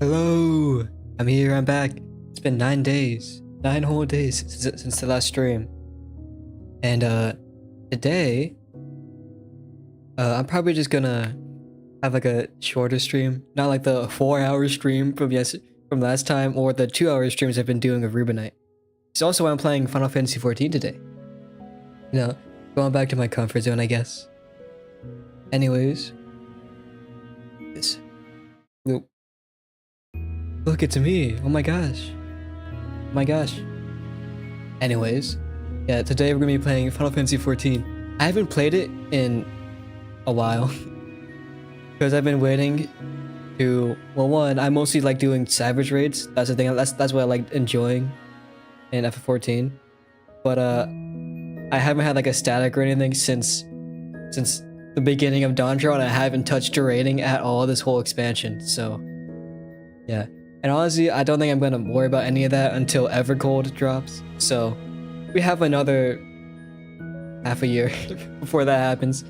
Hello, I'm here, I'm back. It's been 9 days, 9 whole days since the last stream. And today, I'm probably just gonna have like a shorter stream, not like the 4-hour stream from last time or the 2-hour streams I've been doing of Rubinite. It's also why I'm playing Final Fantasy XIV today. You know, going back to my comfort zone, I guess. Anyways, this. Look, it's me. Oh my gosh. Oh my gosh. Anyways, yeah, today we're gonna be playing Final Fantasy XIV. I haven't played it in a while because I've been waiting to, well, one, I mostly like doing savage raids. That's the thing. That's what I like enjoying in FF14. But I haven't had like a static or anything since the beginning of Dawntrail, and I haven't touched a rating at all this whole expansion. So yeah. And honestly, I don't think I'm gonna worry about any of that until Evercold drops. So we have another half a year before that happens.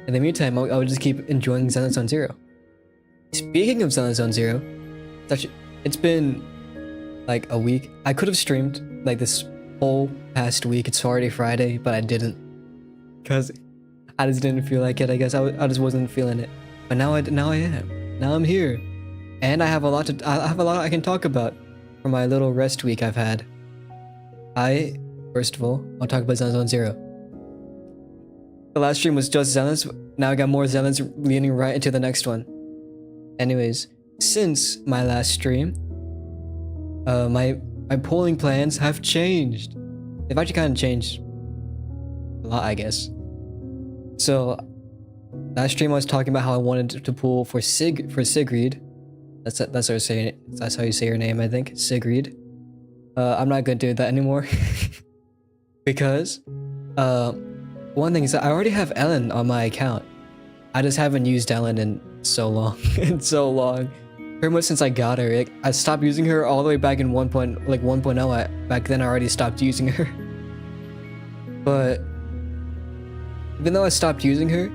In the meantime, I would just keep enjoying Zenless Zone Zero. Speaking of Zenless Zone Zero, it's been like a week. I could have streamed like this whole past week. It's already Friday, but I didn't because I just didn't feel like it. I guess I just wasn't feeling it. But now I am. Now I'm here. And I have a lot I can talk about from my little rest week I've had. First of all, I'll talk about Zenless Zone Zero. The last stream was just Zenless. Now I got more Zenless leading right into the next one. Anyways, since my last stream, my polling plans have changed. They've actually kind of changed a lot, I guess. So last stream I was talking about how I wanted to pull for Sigrid. That's how you say it. That's how you say her name, I think. Sigrid. I'm not gonna do that anymore because one thing is that I already have Ellen on my account. I just haven't used Ellen in so long. Pretty much since I got her. Like, I stopped using her all the way back in 1.0. Back then I already stopped using her. But even though I stopped using her,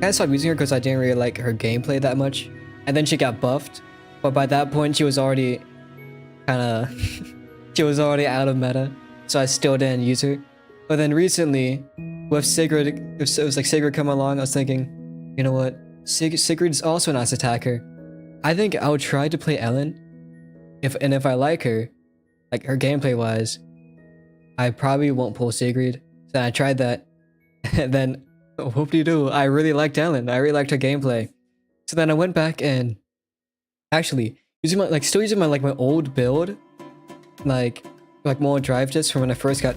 I stopped using her because I didn't really like her gameplay that much. And then she got buffed. But by that point, she was already she was already out of meta, so I still didn't use her. But then recently, with Sigrid, it was like Sigrid come along, I was thinking, you know what? Sigrid is also a nice attacker. I think I would try to play Ellen. If I like her, like her gameplay wise, I probably won't pull Sigrid. So I tried that, and then whoop-de-doo, I really liked Ellen. I really liked her gameplay. So then I went back and actually using my old build, like more drive just from when I first got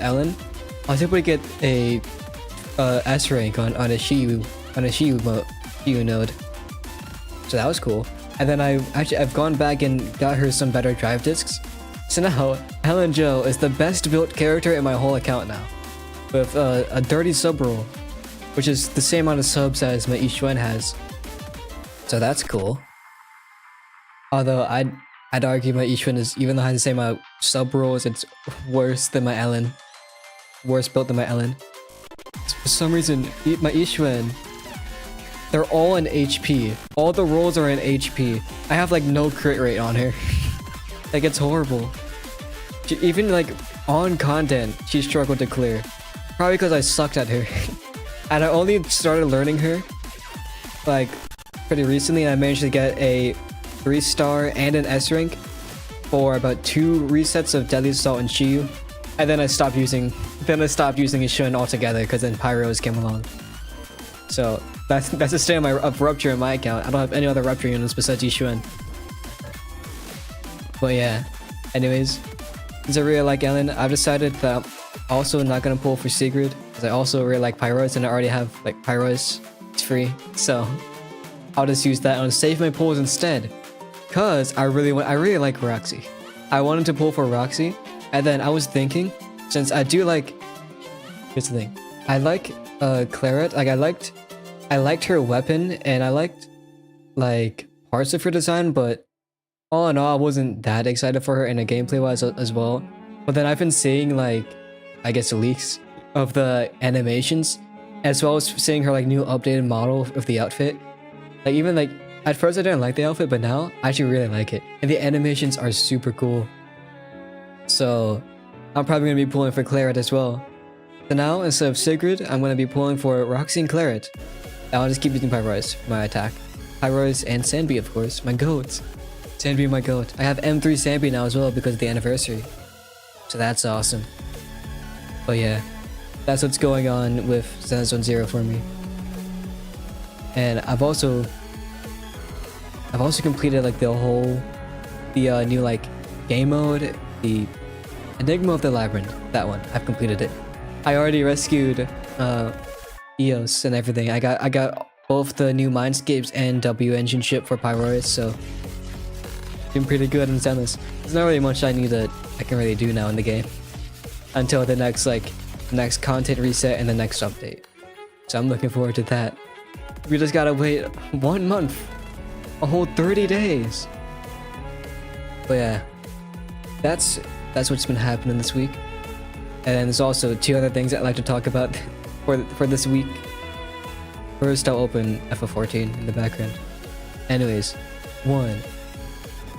Ellen. I was able to get a S rank on a Shiyu node. So that was cool. And then I've gone back and got her some better drive discs. So now Helen Jo is the best built character in my whole account now, with a dirty sub roll, which is the same amount of subs as my Yixuan has. So that's cool. Although I'd argue my Yixuan is, even though it has the same amount of sub rolls, it's worse than my Ellen. Worse built than my Ellen. For some reason, my Yixuan, they're all in HP. All the rolls are in HP. I have like no crit rate on her. Like, it's horrible. Even like on content, she struggled to clear. Probably because I sucked at her. And I only started learning her like pretty recently, and I managed to get a 3-star and an S rank for about 2 resets of Deadly Assault and Shiyu. And then I stopped using Yixuan altogether because then Pyros came along. So that's the state of Rupture in my account. I don't have any other Rupture units besides Yixuan. But yeah, anyways, since I really like Ellen, I've decided that I'm also not gonna pull for Sigrid, because I also really like Pyros and I already have like Pyros. It's free, so I'll just use that and save my pulls instead. Cause I really like Roxy. I wanted to pull for Roxy, and then I was thinking, since I do like, here's the thing, I like Claret. Like I liked her weapon, and I liked like parts of her design, but all in all, I wasn't that excited for her in a gameplay wise as well. But then I've been seeing like, I guess, leaks of the animations, as well as seeing her like new updated model of the outfit. Like even like at first I didn't like the outfit, but now I actually really like it, and the animations are super cool. So I'm probably gonna be pulling for Claret as well. So now instead of Sigrid, I'm gonna be pulling for Roxy and Claret. I'll just keep using Pyros for my attack. Pyros and Sanbi, of course, my goats. Sanbi, my goat. I have M3 Sanbi now as well because of the anniversary. So that's awesome. But yeah, that's what's going on with Zenzone Zero for me. And I've also completed like the new like game mode, the Enigma of the Labyrinth. That one, I've completed it. I already rescued EOS and everything. I got both the new Mindscapes and W engine ship for Pyroris, so doing pretty good in Zenless. There's not really much I can really do now in the game until the next content reset and the next update. So I'm looking forward to that. We just gotta wait 1 month, a whole 30 days. But yeah, that's what's been happening this week. And then there's also 2 other things I'd like to talk about for this week. First, I'll open FF14 in the background. Anyways, 1.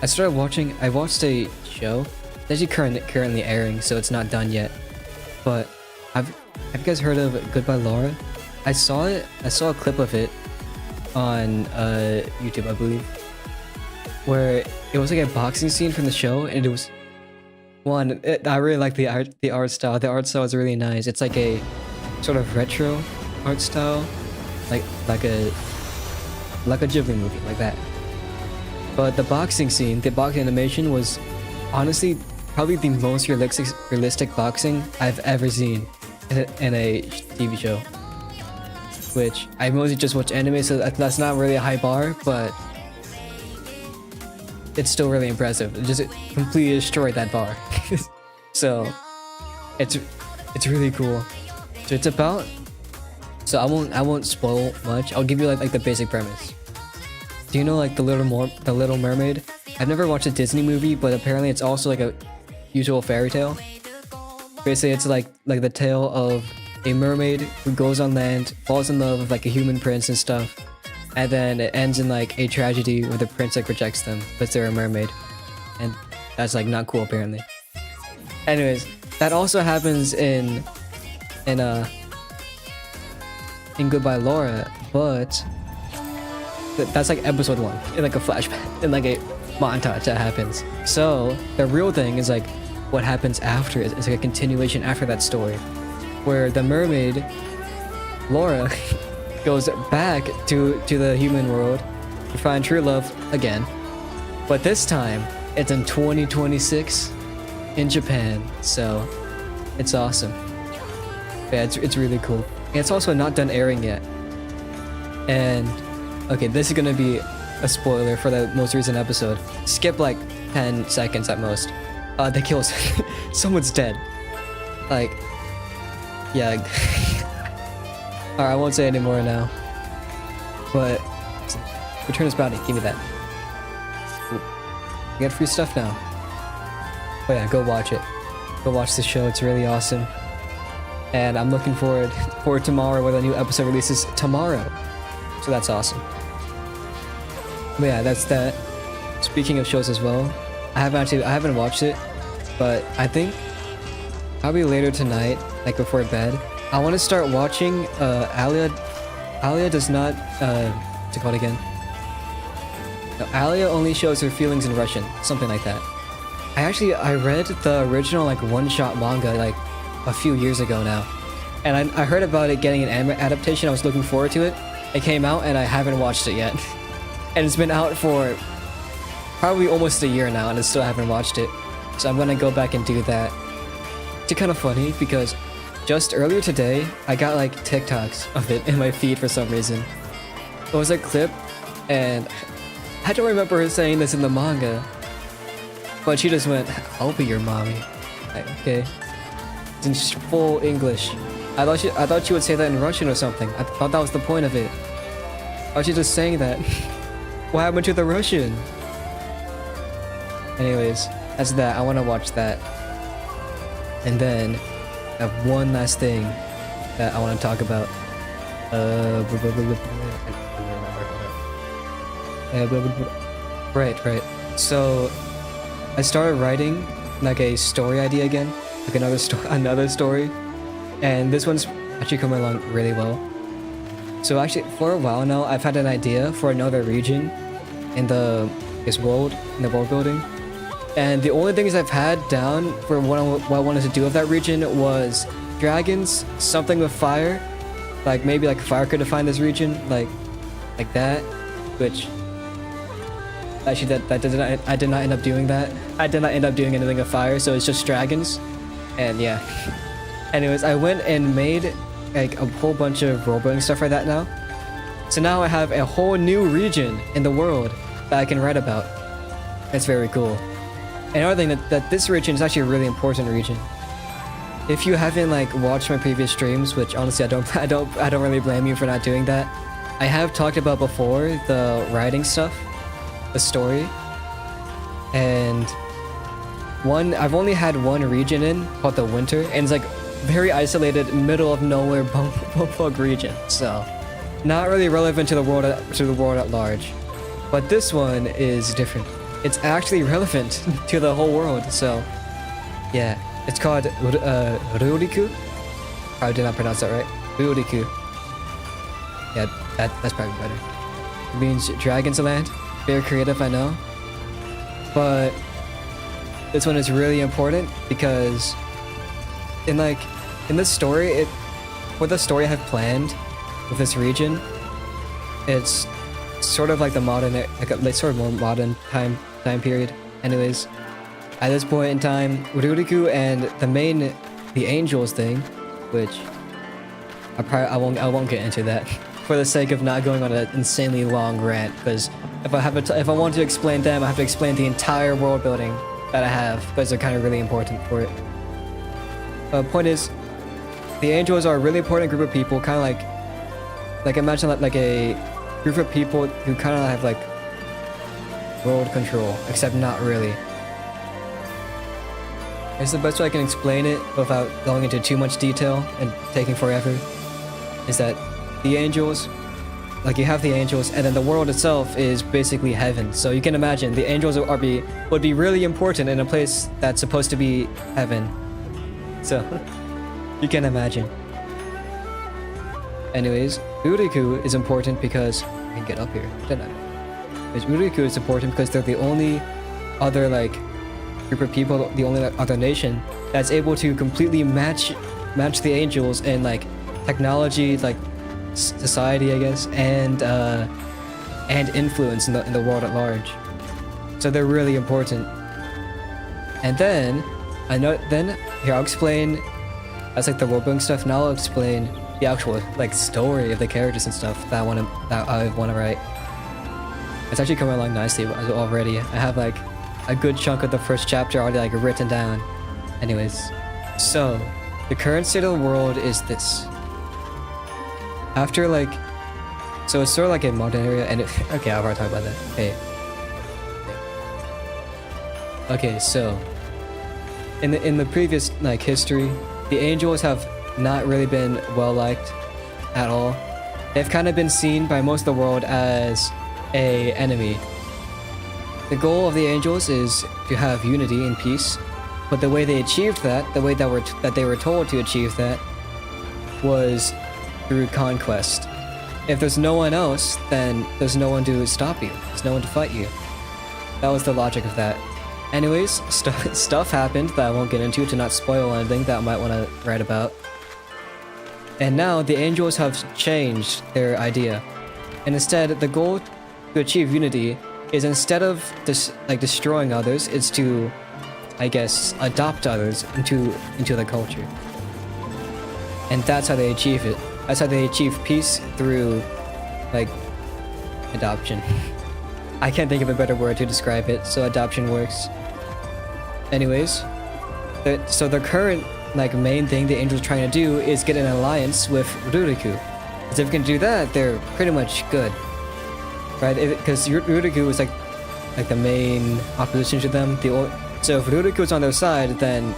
I watched a show. It's actually currently airing, so it's not done yet. But have you guys heard of Goodbye Laura? I saw a clip of it on YouTube, I believe, where it was like a boxing scene from the show, and it was I really like the art style. The art style is really nice. It's like a sort of retro art style, like a Ghibli movie, like that. But the boxing scene, the boxing animation was honestly probably the most realistic boxing I've ever seen in a TV show. Which I mostly just watch anime, so that's not really a high bar, but it's still really impressive. It just completely destroyed that bar. So it's really cool. So it's about, so I won't spoil much. I'll give you like the basic premise. Do you know like the Little Mermaid? I've never watched a Disney movie, but apparently it's also like a usual fairy tale. Basically, it's like the tale of a mermaid who goes on land, falls in love with like a human prince and stuff, and then it ends in like a tragedy where the prince like rejects them because they're a mermaid, and that's like not cool apparently. Anyways, that also happens in Goodbye Laura, but that's like episode 1 in like a flashback, in like a montage that happens. So the real thing is like what happens after is like a continuation after that story, where the mermaid Laura goes back to the human world to find true love again, but this time it's in 2026 in Japan. So it's awesome. Yeah, it's really cool. And it's also not done airing yet. And okay, this is gonna be a spoiler for the most recent episode. Skip like 10 seconds at most. They kill someone's dead. Like, yeah. Alright, I won't say any more now. But return this bounty. Give me that. Ooh. You get free stuff now. Oh yeah, go watch it. Go watch the show. It's really awesome. And I'm looking forward for tomorrow, where the new episode releases tomorrow. So that's awesome. But yeah, that's that. Speaking of shows as well, I haven't watched it, but I think probably later tonight, like before bed, I want to start watching Alia does not what's it called again? No, Alia only shows her feelings in Russian, something like that. I read the original like one-shot manga like a few years ago now, and I heard about it getting an anime adaptation. I was looking forward to it. It came out and I haven't watched it yet. And it's been out for probably almost a year now and I still haven't watched it. So I'm gonna go back and do that. It's kind of funny because just earlier today, I got like TikToks of it in my feed for some reason. It was a clip and I don't remember her saying this in the manga, but she just went, "I'll be your mommy." Like, okay. It's in full English. I thought she would say that in Russian or something. I thought that was the point of it. Why was she just saying that? What happened to the Russian? Anyways, that's that. I want to watch that. And then, I have one last thing that I want to talk about. Right. So, I started writing like a story idea again, like another story, and this one's actually coming along really well. So actually, for a while now, I've had an idea for another region in the world building, and the only things I've had down for what I wanted to do with that region was dragons, something with fire, like maybe like fire could define this region, like that, which actually I did not end up doing that. I did not end up doing anything with fire, so it's just dragons, and yeah. Anyways, I went and made like a whole bunch of role-playing stuff like that now. So now I have a whole new region in the world that I can write about. It's very cool. Another thing that this region is actually a really important region. If you haven't like watched my previous streams, which honestly I don't really blame you for not doing that. I have talked about before the writing stuff, the story, and I've only had one region in called the Winter, and it's like very isolated, middle of nowhere bumfuck region, so not really relevant to the world at large. But this one is different. It's actually relevant to the whole world. So yeah, it's called Ryuriku. Probably did not pronounce that right. Ryuriku. Yeah, that's probably better. It means Dragon's Land. Very creative, I know. But this one is really important because in this story, for the story I have planned with this region, it's sort of like the modern, like sort of more modern time period. Anyways, at this point in time, Ryuriku and the angels thing, which I won't get into that for the sake of not going on an insanely long rant. Because if I want to explain them, I have to explain the entire world building that I have, because they're kind of really important for it. Point is, the angels are a really important group of people, kind of like imagine like a group of people who kind of have like world control, except not really. It's the best way I can explain it without going into too much detail and taking forever, is that the angels, like you have the angels, and then the world itself is basically heaven. So you can imagine the angels would be really important in a place that's supposed to be heaven. So you can imagine. Anyways, Uriku is important because I can get up here, didn't I? Uriku is important because they're the only other like group of people, the only other nation that's able to completely match the angels in like technology, like society, I guess, and influence in the world at large. So they're really important. And then here I'll explain. That's like the world building stuff. Now I'll explain the actual like story of the characters and stuff that I want to write. It's actually coming along nicely already. I have like a good chunk of the first chapter already like written down. Anyways, so the current state of the world is this. After like, so it's sort of like a modern area, and okay, I'll already talk about that. Hey. Okay, so in the previous like history, the angels have not really been well liked at all. They've kind of been seen by most of the world as a enemy. The goal of the angels is to have unity and peace, but the way they achieved that, the way that they were told to achieve that, was through conquest. If there's no one else, then there's no one to stop you. There's no one to fight you. That was the logic of that. Anyways, stuff happened that I won't get into to not spoil anything that I might want to write about. And now the angels have changed their idea. And instead, the goal to achieve unity is, instead of destroying others, is to, I guess, adopt others into the culture. And that's how they achieve it. That's how they achieve peace, through like adoption. I can't think of a better word to describe it, so adoption works. Anyways, so the current like main thing the angels are trying to do is get an alliance with Ruriku. Because if we can do that, they're pretty much good, right? Because Ruriku is like the main opposition to them. So if Ruriku is on their side, then,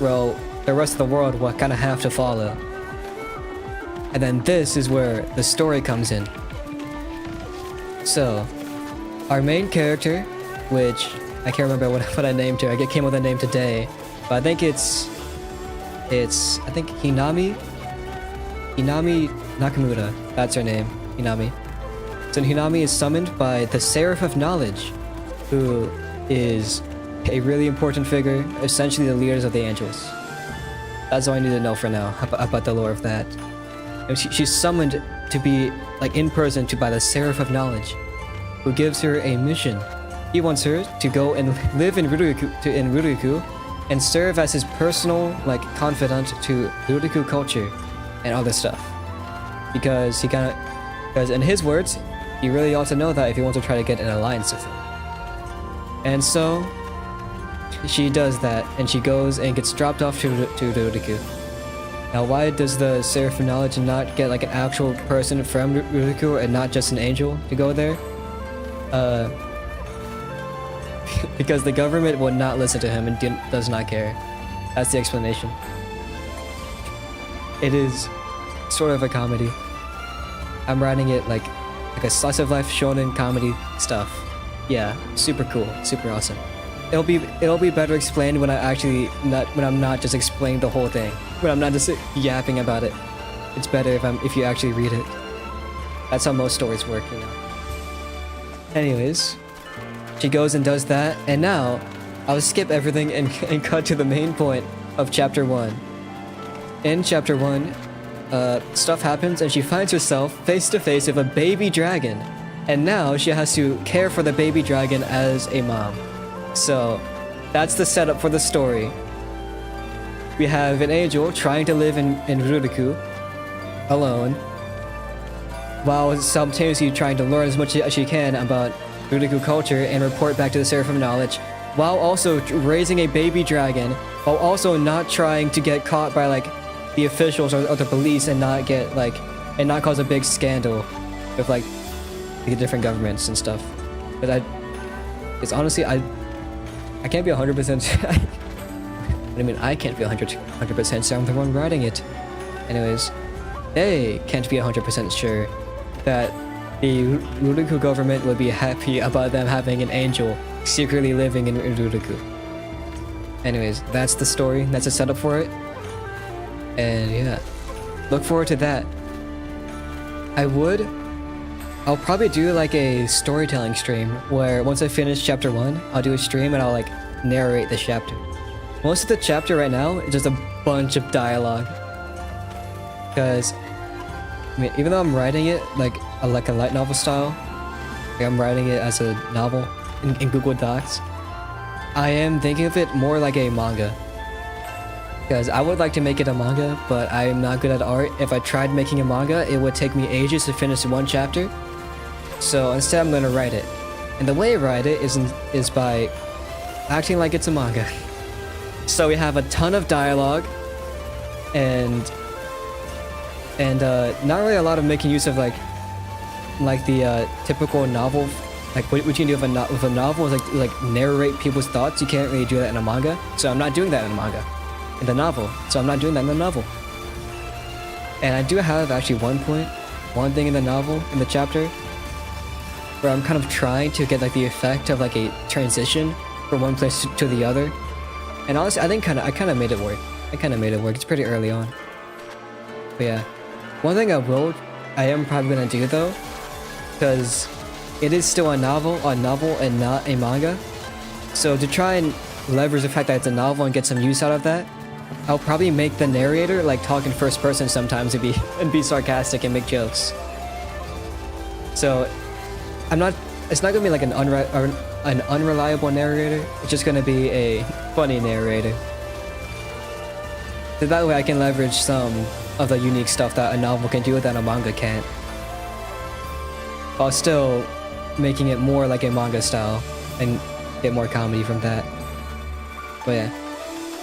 well, the rest of the world will kind of have to follow. And then this is where the story comes in. So, our main character, which I can't remember what I named her. I came with a name today, but I think it's Hinami Nakamura. That's her name, Hinami. So Hinami is summoned by the Seraph of Knowledge, who is a really important figure, essentially the leaders of the angels. That's all I need to know for now about the lore of that. And she's summoned to be like in person by the Seraph of Knowledge, who gives her a mission. He wants her to go and live in Ruriku and serve as his personal like confidant to Ruriku culture and other stuff. Because in his words, he really ought to know that if he wants to try to get an alliance with him. And so she does that, and she goes and gets dropped off to Ruriku. Now, why does the Seraph of Knowledge not get like an actual person from Ruriku and not just an angel to go there? Because the government would not listen to him and does not care. That's the explanation. It is sort of a comedy. I'm writing it like a slice of life shonen comedy stuff. Yeah, super cool, super awesome. It'll be better explained when I'm not just explaining the whole thing. When I'm not just yapping about it. It's better if you actually read it. That's how most stories work, you know. Anyways, she goes and does that, and now I'll skip everything and cut to the main point of chapter 1. In chapter 1, stuff happens and she finds herself face to face with a baby dragon, and now she has to care for the baby dragon as a mom. So that's the setup for the story. We have an angel trying to live in Ruriku alone, while simultaneously trying to learn as much as she can about Ruriku culture and report back to the Seraph of Knowledge, while also raising a baby dragon, while also not trying to get caught by like the officials or the police and not get like and not cause a big scandal with like the different governments and stuff. But it's honestly I can't be 100%. I mean, I can't be 100% sure. I'm the one writing it. Anyways, they can't be 100% sure that the Ruriku government would be happy about them having an angel secretly living in Ruriku. Anyways, that's the story. That's a setup for it. And yeah, look forward to that. I'll probably do like a storytelling stream where once I finish chapter 1, I'll do a stream and I'll like narrate the chapter. Most of the chapter right now is just a bunch of dialogue. Because, I mean, even though I'm writing it like a light novel style, like I'm writing it as a novel in Google Docs, I am thinking of it more like a manga. Because I would like to make it a manga, but I'm not good at art. If I tried making a manga, it would take me ages to finish one chapter. So instead I'm going to write it. And the way I write it is by acting like it's a manga. So we have a ton of dialogue and not really a lot of making use of like the typical novel, like what you can do with a novel is like narrate people's thoughts. You can't really do that in a manga, so I'm not doing that in a manga, in the novel. So I'm not doing that in the novel. And I do have actually one thing in the novel, in the chapter, where I'm kind of trying to get like the effect of like a transition from one place to the other. And honestly, I think I kind of made it work. It's pretty early on. But yeah, one thing I am probably gonna do though, because it is still a novel and not a manga. So to try and leverage the fact that it's a novel and get some use out of that, I'll probably make the narrator like talk in first person sometimes and be sarcastic and make jokes. So it's not gonna be like an unreliable narrator. It's just gonna be a funny narrator. So that way I can leverage some of the unique stuff that a novel can do that a manga can't, while still making it more like a manga style and get more comedy from that. But yeah,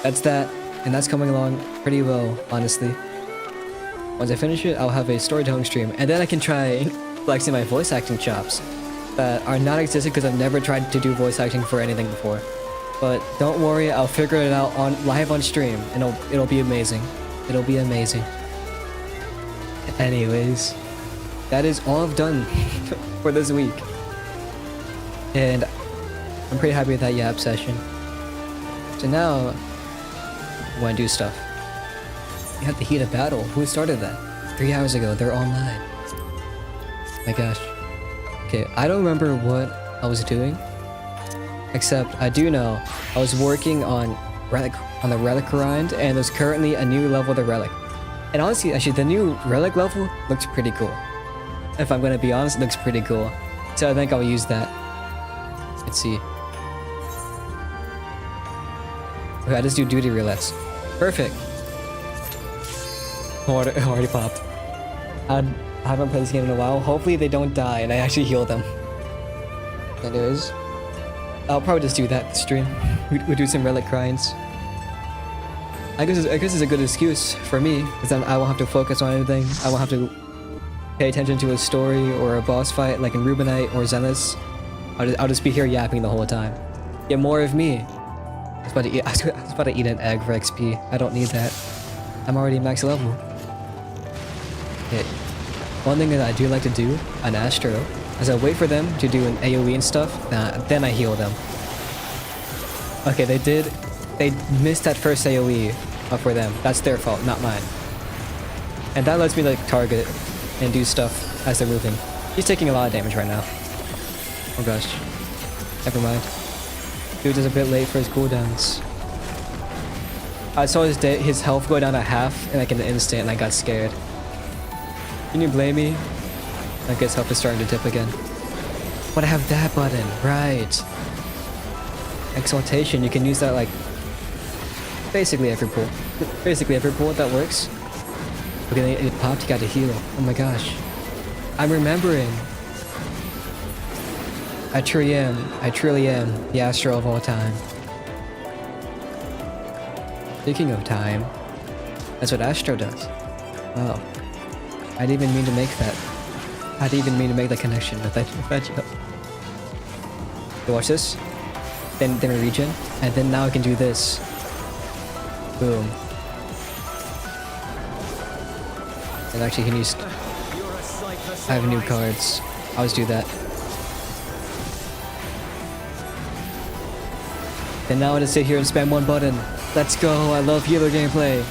that's that, and that's coming along pretty well, honestly. Once I finish it, I'll have a storytelling stream, and then I can try flexing my voice acting chops that are not existent because I've never tried to do voice acting for anything before. But don't worry, I'll figure it out live on stream, and it'll be amazing. It'll be amazing. Anyways, that is all I've done for this week. And I'm pretty happy with that Yap session. So now, I want to do stuff. You have to heat a battle. Who started that? 3 hours ago, they're online. My gosh. Okay, I don't remember what I was doing. Except I do know I was working on the relic grind, and there's currently a new level of the relic. And honestly, actually, the new relic level looks pretty cool. If I'm gonna be honest, it looks pretty cool. So I think I'll use that. Let's see. Okay, I just do duty roulettes. Perfect. Already popped. I haven't played this game in a while. Hopefully they don't die and I actually heal them. Anyways, I'll probably just do that this stream. We do some relic grinds. I guess it's a good excuse for me, because then I won't have to focus on anything. I won't have to pay attention to a story or a boss fight like in Rubinite or Zenith. I'll just be here yapping the whole time. Get more of me. I was about to eat an egg for XP. I don't need that. I'm already max level. Okay. One thing that I do like to do on Astro is I wait for them to do an AoE and stuff, then I heal them. Okay, they missed that first AoE for them. That's their fault, not mine. And that lets me like target and do stuff as they're moving. He's taking a lot of damage right now. Oh gosh. Never mind. Dude is a bit late for his cooldowns. I saw his health go down to half in like an instant and I got scared. Can you blame me? I guess health is starting to dip again. But I have that button, right. Exaltation, you can use that like basically every pull. Basically every pull that works. Okay, it popped, you got to heal. Oh my gosh. I'm remembering. I truly am the Astro of all time. Speaking of time, that's what Astro does. Wow. I didn't even mean to make that. I didn't even mean to make that connection with that joke. You watch this, then a regen, and then now I can do this. Boom. And actually can use... I have new cards. I'll just do that. And now I just sit here and spam one button. Let's go, I love healer gameplay.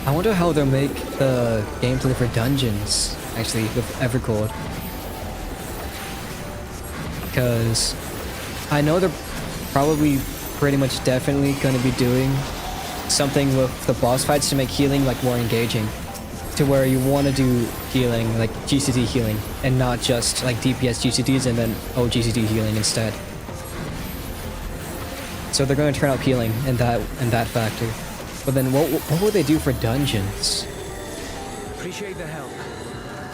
I wonder how they'll make the gameplay for dungeons, actually, with Evercold. Because I know they're probably pretty much definitely going to be doing something with the boss fights to make healing like more engaging. To where you want to do healing, like GCD healing, and not just like DPS GCDs and then GCD healing instead. So they're going to turn up healing in that factor. But then what would they do for dungeons? Appreciate the help.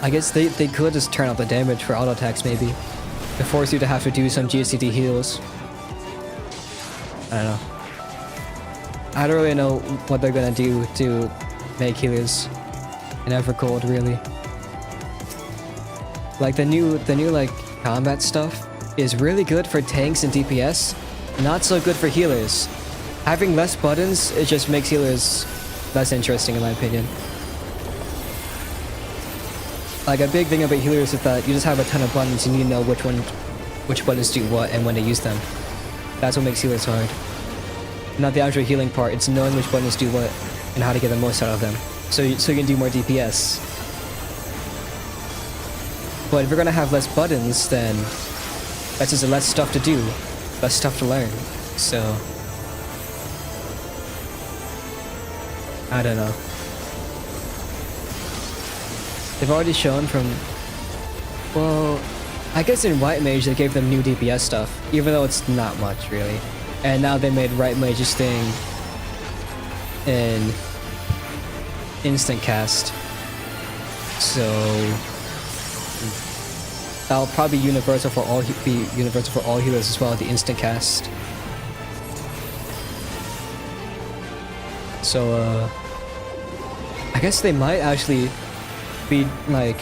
I guess they could just turn up the damage for auto attacks maybe. They force you to have to do some GCD heals. I don't know. I don't really know what they're gonna do to make healers in Evercold, really. Like the new like combat stuff is really good for tanks and DPS, not so good for healers. Having less buttons, it just makes healers less interesting in my opinion. Like a big thing about healers is that you just have a ton of buttons and you need to know which buttons do what and when to use them. That's what makes healers hard. Not the actual healing part, it's knowing which buttons do what and how to get the most out of them. So you can do more DPS. But if you're gonna have less buttons, then that's just less stuff to do, less stuff to learn. So I don't know. They've already shown from, well, I guess in White Mage they gave them new DPS stuff, even though it's not much really. And now they made White Mage's thing in instant cast. So that'll probably be universal for all healers as well, the instant cast. So I guess they might actually be like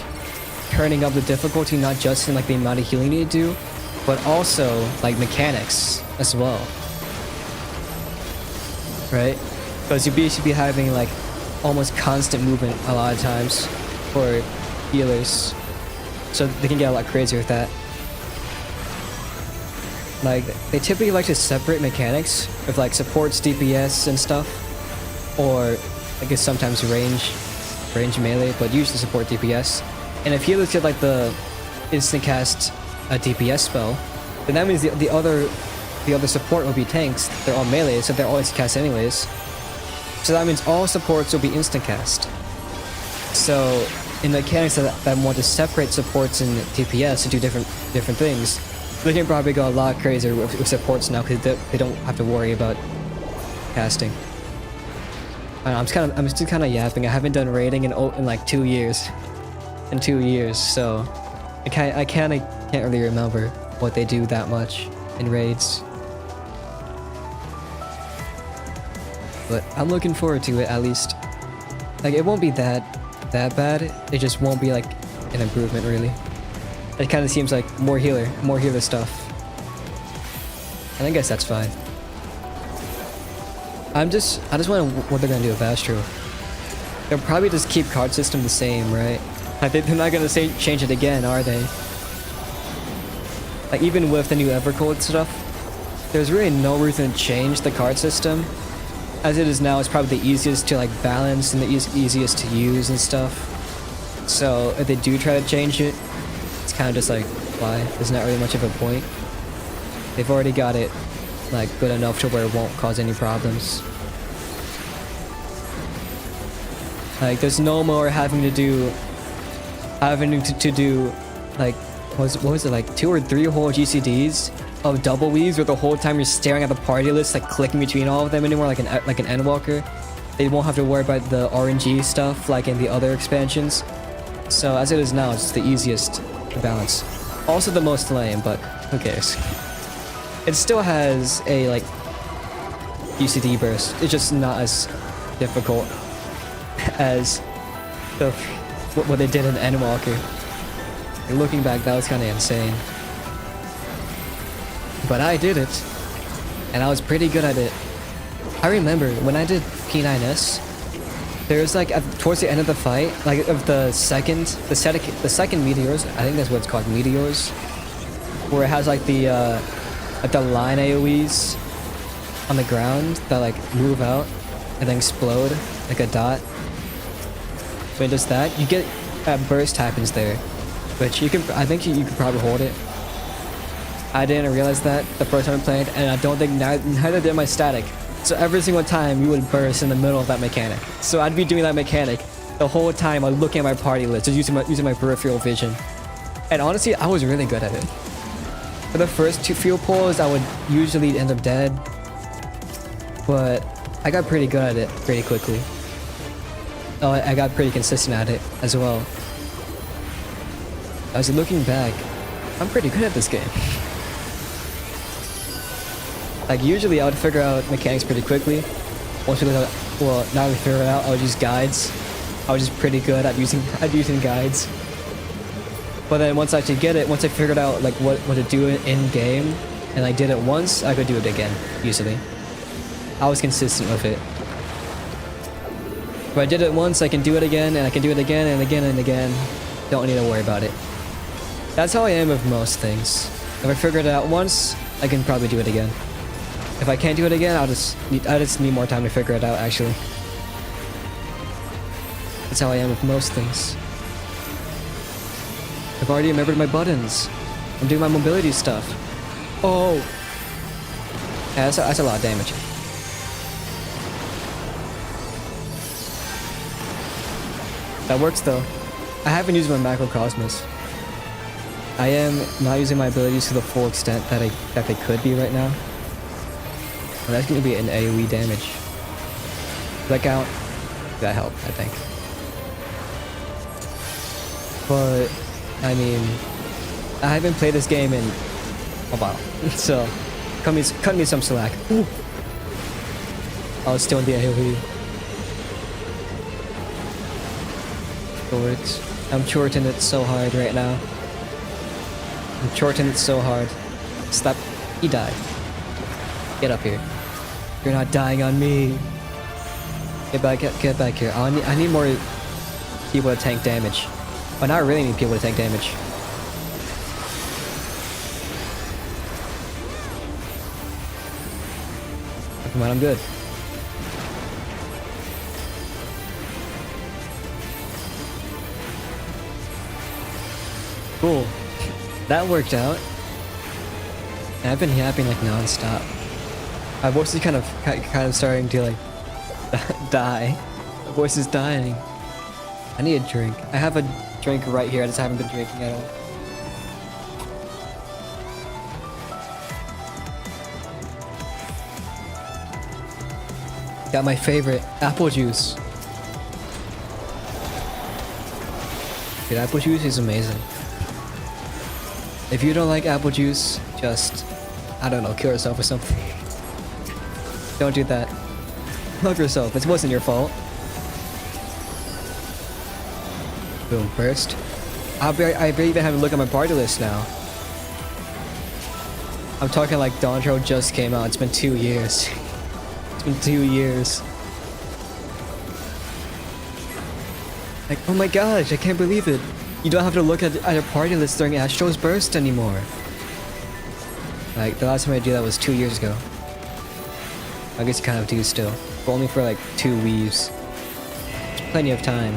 turning up the difficulty, not just in like the amount of healing you need to do, but also like mechanics as well, right? Because you basically be having like almost constant movement a lot of times for healers, so they can get a lot crazier with that. Like they typically like to separate mechanics with like supports, DPS and stuff, or I guess sometimes range melee, but usually support DPS. And if healers get like the instant cast a DPS spell, then that means the other support will be tanks. They're all melee, so they're always cast anyways. So that means all supports will be instant cast. So in mechanics that want to separate supports and DPS to do different things, they can probably go a lot crazier with supports now because they don't have to worry about casting. I don't know, I'm still kind of yapping. I haven't done raiding in like 2 years. In 2 years, so I can't really remember what they do that much in raids. But I'm looking forward to it at least. Like it won't be that bad. It just won't be like an improvement really. It kind of seems like more healer stuff. And I guess that's fine. I just wonder what they're gonna do with Astro. They'll probably just keep card system the same, right? Like they're not gonna change it again, are they? Like even with the new Evercold stuff, there's really no reason to change the card system. As it is now, it's probably the easiest to like balance and the easiest to use and stuff. So if they do try to change it, it's kind of just like, why? There's not really much of a point. They've already got it like good enough to where it won't cause any problems. Like there's no more having to do like what was it, like 2 or 3 whole GCDs of double weaves where the whole time you're staring at the party list, like clicking between all of them anymore, like an Endwalker. They won't have to worry about the RNG stuff like in the other expansions. So as it is now, it's the easiest to balance. Also the most lame, but who cares? It still has a like UCD burst. It's just not as difficult as what they did in Endwalker. And looking back, that was kind of insane. But I did it, and I was pretty good at it. I remember when I did P9S, there was like towards the end of the fight, like of the second meteors. I think that's what it's called, meteors, where it has like the line AoEs on the ground that like move out and then explode like a dot. When it does that, you get a burst happens there, which you can. I think you could probably hold it. I didn't realize that the first time I played, and I don't think neither did my static. So every single time you would burst in the middle of that mechanic. So I'd be doing that mechanic the whole time I was looking at my party list, just using my peripheral vision. And honestly, I was really good at it. For the first few pulls, I would usually end up dead, but I got pretty good at it pretty quickly. Oh, I got pretty consistent at it as well. I was looking back. I'm pretty good at this game. Like usually I would figure out mechanics pretty quickly. Once we look at, well, now we figure it out, I would use guides. I was just pretty good at using guides. But then once I actually get it, once I figured out like what to do in game, and I did it once, I could do it again, usually. I was consistent with it. If I did it once, I can do it again, and I can do it again and again and again. Don't need to worry about it. That's how I am with most things. If I figured it out once, I can probably do it again. If I can't do it again, I just need more time to figure it out, actually. That's how I am with most things. I've already remembered my buttons. I'm doing my mobility stuff. Oh! Yeah, that's a lot of damage. That works though. I haven't used my macrocosmos. I am not using my abilities to the full extent that they could be right now. And that's going to be an AoE damage. Does that count? That helped, I think. But I mean, I haven't played this game in a while, so cut me some slack. Ooh. I was still in the AoE. It works. I'm shorting it so hard right now. I'm shorting it so hard. Stop. He died. Get up here. You're not dying on me. Get back here. I need more people to tank damage. But now I really need people to tank damage. Come on, I'm good. Cool. That worked out. And I've been yapping like non-stop. My voice is kind of starting to like die. My voice is dying. I need a drink. I have a drink right here. I just haven't been drinking at all. Got my favorite apple juice. Dude, apple juice is amazing. If you don't like apple juice, just, I don't know, kill yourself or something. Don't do that. Love yourself. It wasn't your fault. Boom, first. I barely even have to look at my party list now. I'm talking like Dawntrail just came out. It's been 2 years. It's been 2 years. Like, oh my gosh, I can't believe it. You don't have to look at your party list during Astro's Burst anymore. Like, the last time I did that was 2 years ago. I guess you kind of do still. But only for like 2 weaves. It's plenty of time.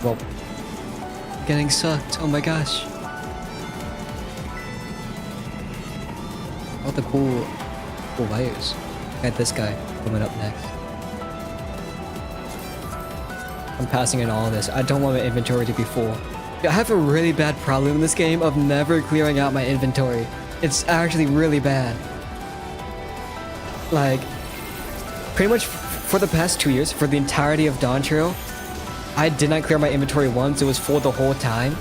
Well, getting sucked. Oh my gosh. Oh, the cool wires. Got this guy coming up next. I'm passing in all of this. I don't want my inventory to be full. I have a really bad problem in this game of never clearing out my inventory. It's actually really bad. Like, pretty much for the past 2 years, for the entirety of Dawntrail, I did not clear my inventory once. It was full the whole time.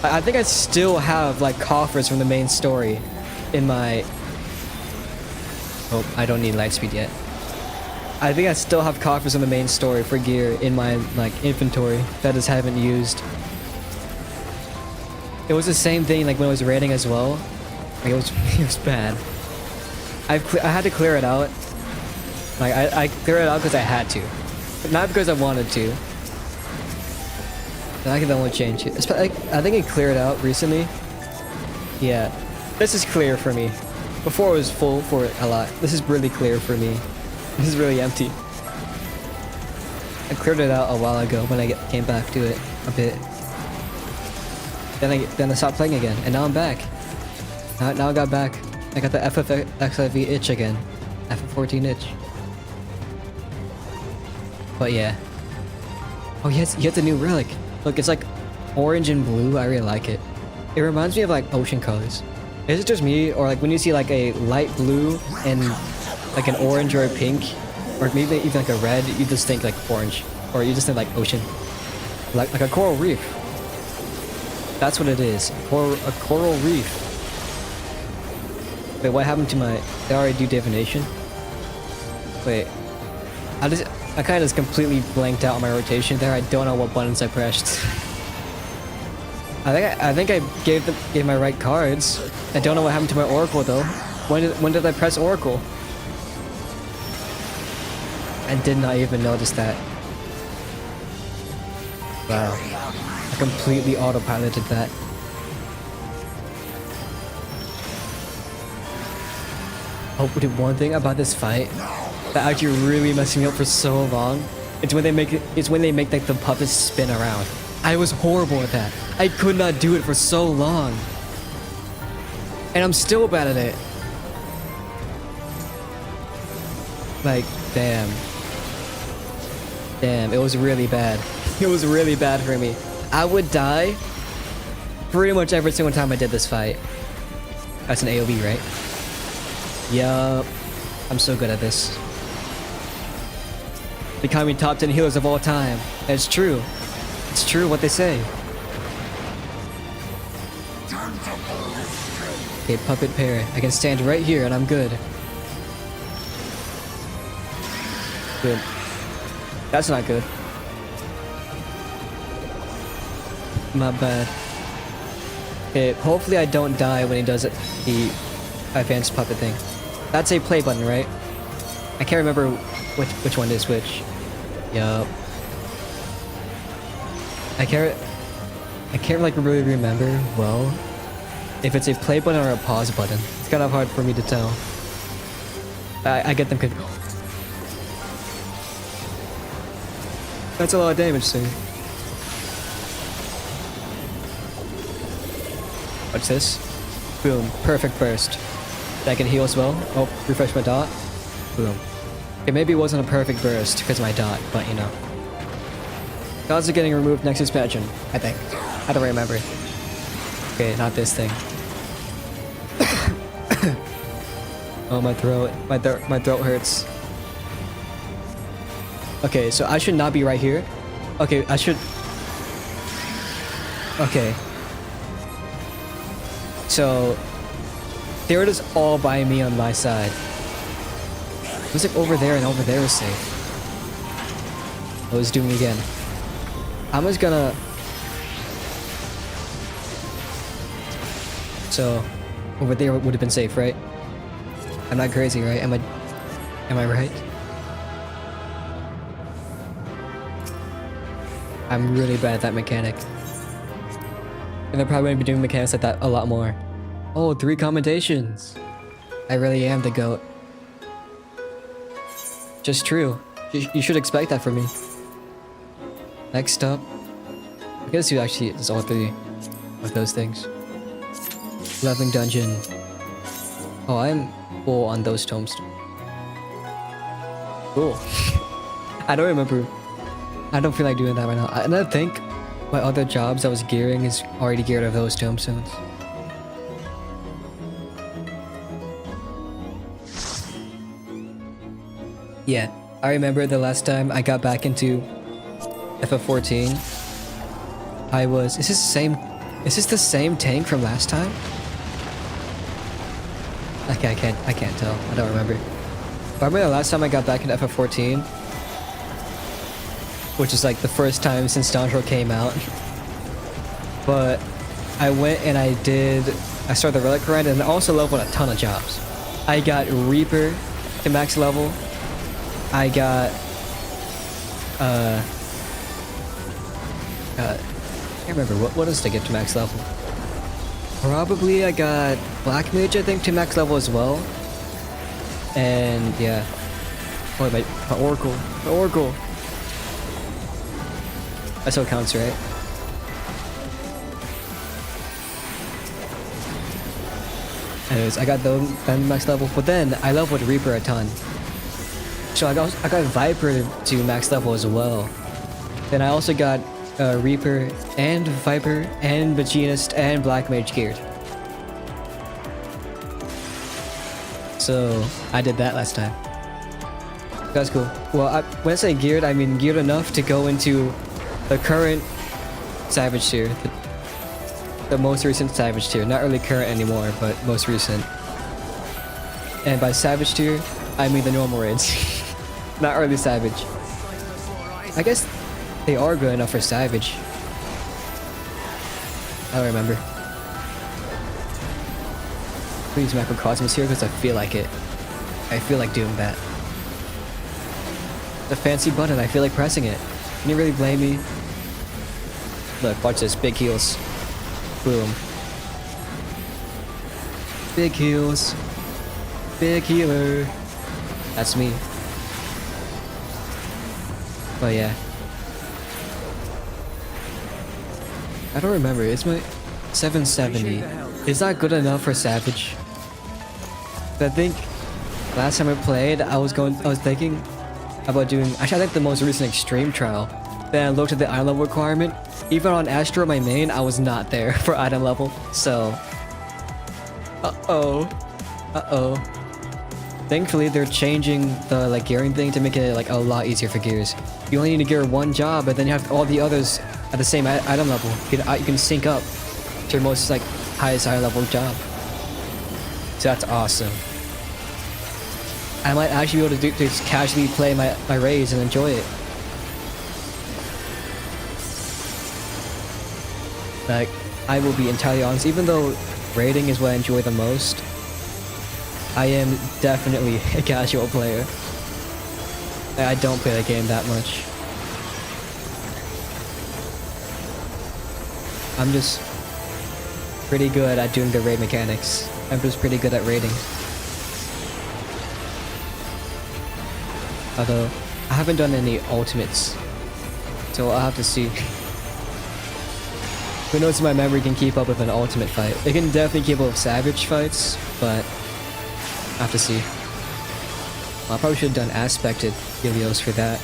I think I still have like coffers from the main story in my... Oh, I don't need light speed yet. I think I still have coffers from the main story for gear in my like inventory that I just haven't used. It was the same thing like when I was raiding as well. Like it was bad. I had to clear it out. Like I cleared it out because I had to, but not because I wanted to. I think that won't change it. I think it cleared out recently. Yeah, this is clear for me. Before it was full for a lot. This is really clear for me. This is really empty. I cleared it out a while ago when I came back to it a bit. Then I stopped playing again, and now I'm back. Now I got back. I got the FFXIV itch again. FF14 itch. But yeah. Oh yes, you have the new relic. Look, it's like orange and blue. I really like it. It reminds me of like ocean colors. Is it just me, or like when you see like a light blue and like an orange or a pink, or maybe even like a red, you just think like orange, or you just think like ocean, like a coral reef. That's what it is. A coral reef. Wait, what happened to my... Did I already do divination? Wait. I kind of just completely blanked out on my rotation there. I don't know what buttons I pressed. I think I gave my right cards. I don't know what happened to my Oracle though. When did I press Oracle? I did not even notice that. Wow. I completely autopiloted that. Oh, but one thing about this fight that actually really messed me up for so long, it's when they make like the puppets spin around. I was horrible at that. I could not do it for so long. And I'm still bad at it. Like, damn. Damn, it was really bad. It was really bad for me. I would die pretty much every single time I did this fight. That's an AoE, right? Yup. I'm so good at this. Becoming top 10 healers of all time. It's true. It's true what they say. Okay, puppet pair. I can stand right here and I'm good. Good. That's not good. My bad. Okay, hopefully I don't die when he does it, the advanced puppet thing. That's a play button, right? I can't remember which one is which. Yup. I can't like really remember well if it's a play button or a pause button. It's kind of hard for me to tell. I get them confused. That's a lot of damage, too. What's this? Boom. Perfect burst. That can heal as well. Oh, refresh my dot. Boom. Okay, maybe it wasn't a perfect burst because of my dot, but you know. Dots are getting removed next expansion, I think. I don't remember. Okay, not this thing. Oh, my throat. My throat hurts. Okay, so I should not be right here. Okay, I should... Okay. So... There it is all by me on my side. It was like over there and over there was safe. I was doing it again. I'm just gonna... So... Over there would have been safe, right? I'm not crazy, right? Am I right? I'm really bad at that mechanic. And I'm probably going to be doing mechanics like that a lot more. Oh, 3 commendations. I really am the GOAT. Just true. You should expect that from me. Next up. I guess you actually it's all 3 of those things. Leveling dungeon. Oh, I'm full on those tomes. Cool. I don't remember. I don't feel like doing that right now. And I think my other jobs I was gearing is already geared of those tombstones. Yeah, I remember the last time I got back into FF14. I was... Is this the same tank from last time? Okay, I can't tell. I don't remember. But I remember the last time I got back into FF14, which is like the first time since Downshore came out. But I went and I started the relic grind and I also leveled a ton of jobs. I got Reaper to max level. I got I can't remember what else did I get to max level. Probably I got Black Mage, I think, to max level as well. And yeah. Oh, my Oracle. My Oracle. That still counts, right? Anyways, I got them max level, but then I leveled Reaper a ton. So I got Viper to max level as well. Then I also got Reaper and Viper and Machinist and Black Mage geared. So I did that last time. That's cool. Well, when I say geared, I mean geared enough to go into the current Savage tier. the most recent Savage tier. Not really current anymore, but most recent. And by Savage tier, I mean the normal raids. Not early Savage. I guess they are good enough for Savage. I don't remember. Please Macrocosmos here because I feel like it. I feel like doing that. The fancy button, I feel like pressing it. Can you really blame me? Look, watch this. Big heals. Boom. Big heals. Big healer. That's me. But yeah. I don't remember. It's my 770. Is that good enough for Savage? I think last time I played, I was thinking about doing. Actually, I think the most recent extreme trial. Then I looked at the item level requirement. Even on Astro, my main, I was not there for item level. So, uh-oh. Thankfully, they're changing the like gearing thing to make it like a lot easier for gears. You only need to gear one job, but then you have all the others at the same item level. You can sync up to your most like highest item level job. So that's awesome. I might actually be able to just casually play my raids and enjoy it. Like, I will be entirely honest, even though raiding is what I enjoy the most, I am definitely a casual player. I don't play the game that much. I'm just pretty good at doing the raid mechanics. I'm just pretty good at raiding. Although, I haven't done any ultimates, so I'll have to see. Who knows if my memory can keep up with an ultimate fight. It can definitely keep up with Savage fights, but I have to see. I probably should have done aspected Helios for that.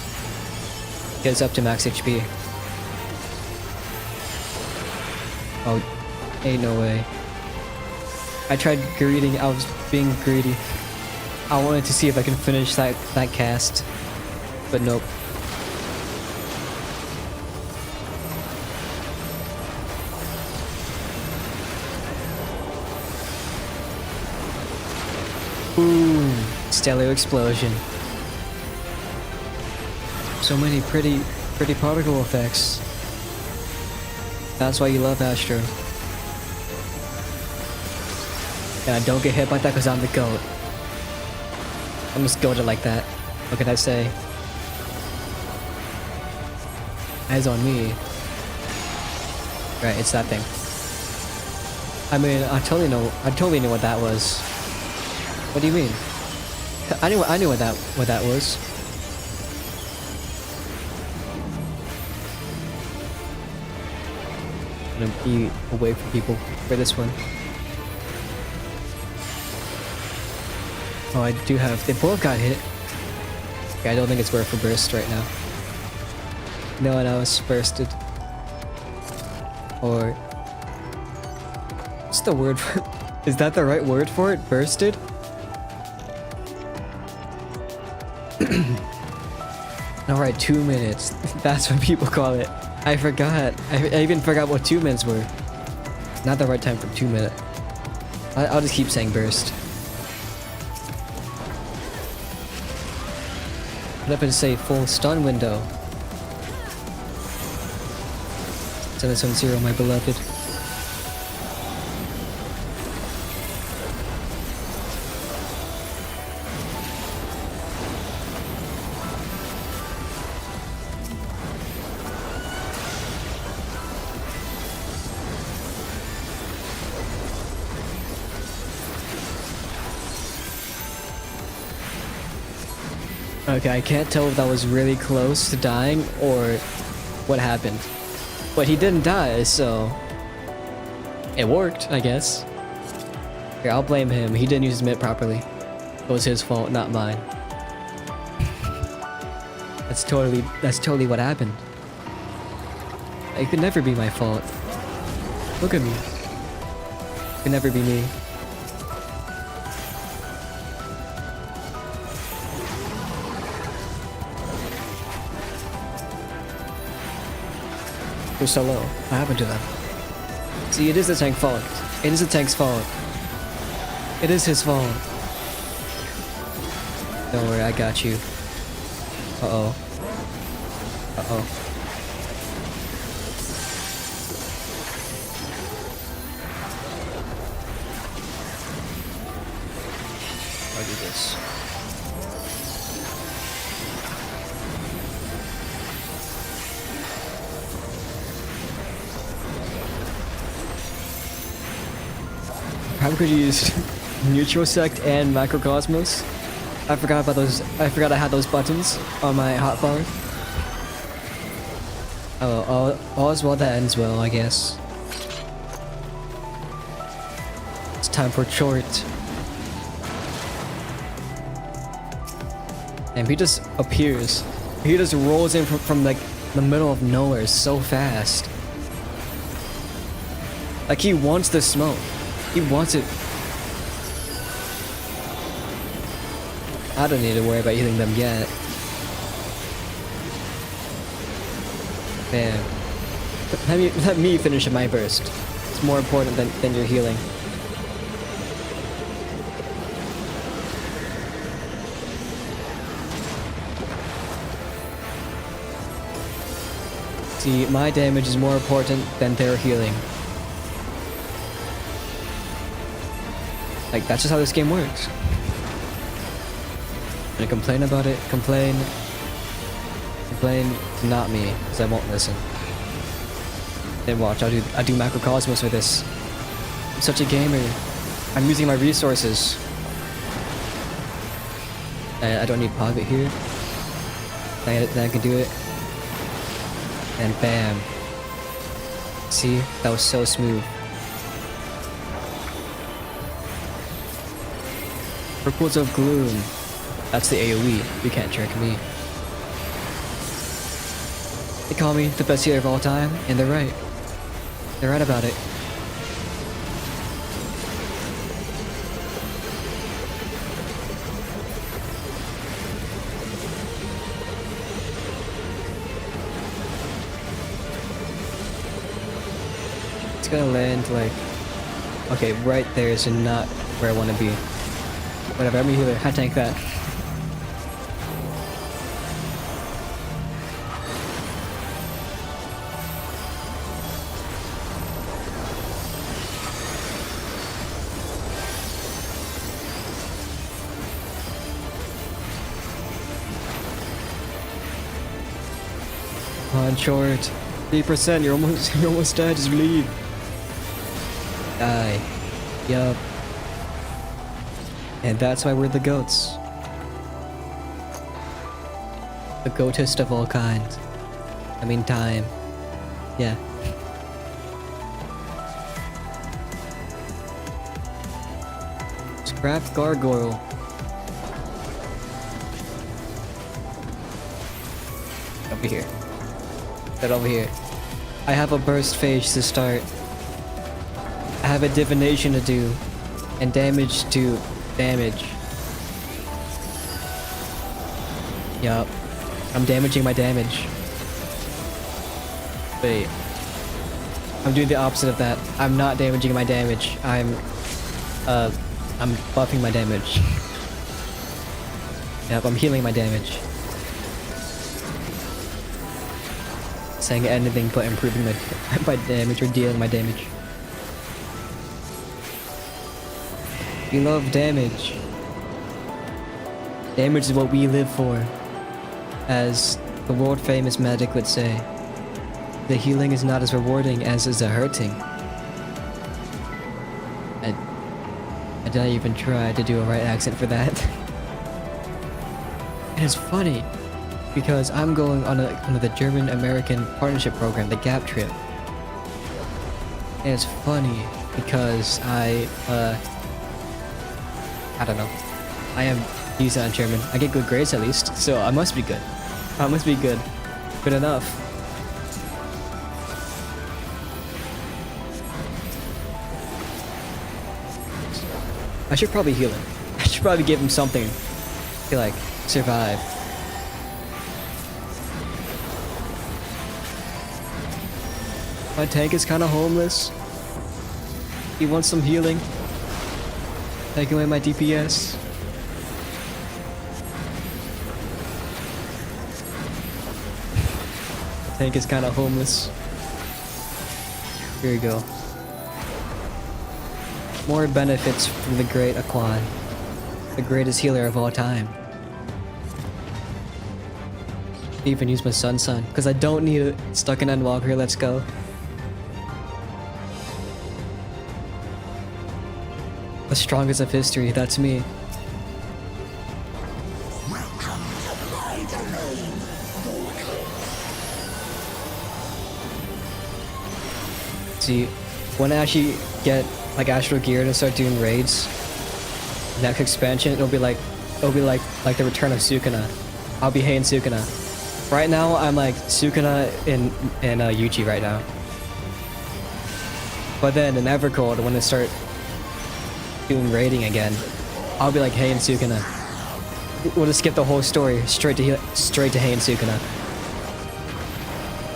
Get us up to max HP. Oh, ain't no way. I tried greeting, I was being greedy. I wanted to see if I can finish that cast, but nope. Boom! Stellar explosion. So many pretty particle effects. That's why you love Astro. And I don't get hit by that because I'm the GOAT. I'm just goated like that. What can I say? Eyes on me. Right, it's that thing. I mean, I totally knew what that was. What do you mean? I knew what that was. I'm gonna be away from people for this one. Oh, I do have. They both got hit. Okay, I don't think it's worth for burst right now. No, it's bursted. Or what's the word for? Is that the right word for it? Bursted? Alright, 2 minutes. That's what people call it. I forgot. I even forgot what 2 minutes were. Not the right time for 2 minutes. I'll just keep saying burst. I'm going to say full stun window. 770, my beloved. Okay, I can't tell if that was really close to dying or what happened. But he didn't die, so it worked, I guess. Here, I'll blame him. He didn't use his mitt properly. It was his fault, not mine. That's totally what happened. It could never be my fault. Look at me. It could never be me. You're so low. What happened to them? See, it is the tank's fault. It is the tank's fault. It is his fault. Don't worry, I got you. Uh-oh. Uh-oh. I'll do this. How could you use Neutral Sect and Macrocosmos? I forgot about those. I forgot I had those buttons on my hotbar. Oh, all's well that ends well, I guess. It's time for Chort. And he just appears. He just rolls in from like the middle of nowhere so fast. Like he wants the smoke. He wants it. I don't need to worry about healing them yet. Man. Let me finish my burst. It's more important than your healing. See, my damage is more important than their healing. Like, that's just how this game works. Gonna complain about it, complain, not me, because I won't listen. Then watch, I'll do Macrocosmos with this. I'm such a gamer. I'm using my resources. I don't need Pocket here. Then I can do it. And bam. See? That was so smooth. Ripples of Gloom. That's the AoE. You can't trick me. They call me the best healer of all time, and they're right. They're right about it. It's gonna land like... Okay, right there is not where I want to be. Whatever, I'm a healer. I tank that. Come on, Short. 3%, you're almost dead, just leave. Die. Yup. And that's why we're the goats. The goatest of all kinds. I mean time. Yeah. Scrap Gargoyle. Over here. Get over here. I have a burst phase to start. I have a divination to do. And damage to damage. Yup. I'm damaging my damage. Wait. I'm doing the opposite of that. I'm not damaging my damage. I'm buffing my damage. Yep, I'm healing my damage. Saying anything but improving my damage or dealing my damage. We love damage. Damage is what we live for. As the world famous medic would say, the healing is not as rewarding as is the hurting. I didn't even try to do a right accent for that. And it's funny, because I'm going on the German-American partnership program, the GAP trip. And it's funny, because I don't know. I am decent on German. I get good grades at least, so I must be good. I must be good. Good enough. I should probably heal him. I should probably give him something to, like, survive. My tank is kind of homeless. He wants some healing. Take away my DPS. The tank is kind of homeless. Here you go. More benefits from the great Aquan. The greatest healer of all time. Even use my Sun, because I don't need it. Stuck in Endwalker, let's go. The strongest of history, that's me. See, when I actually get like Astral Geared and start doing raids, next expansion, it'll be like the return of Sukuna. I'll be Heian Sukuna. Right now, I'm like Sukuna in Yuji right now. But then in Evercold, when I start doing raiding again, I'll be like Heian Sukuna. We'll just skip the whole story straight to Heian Sukuna.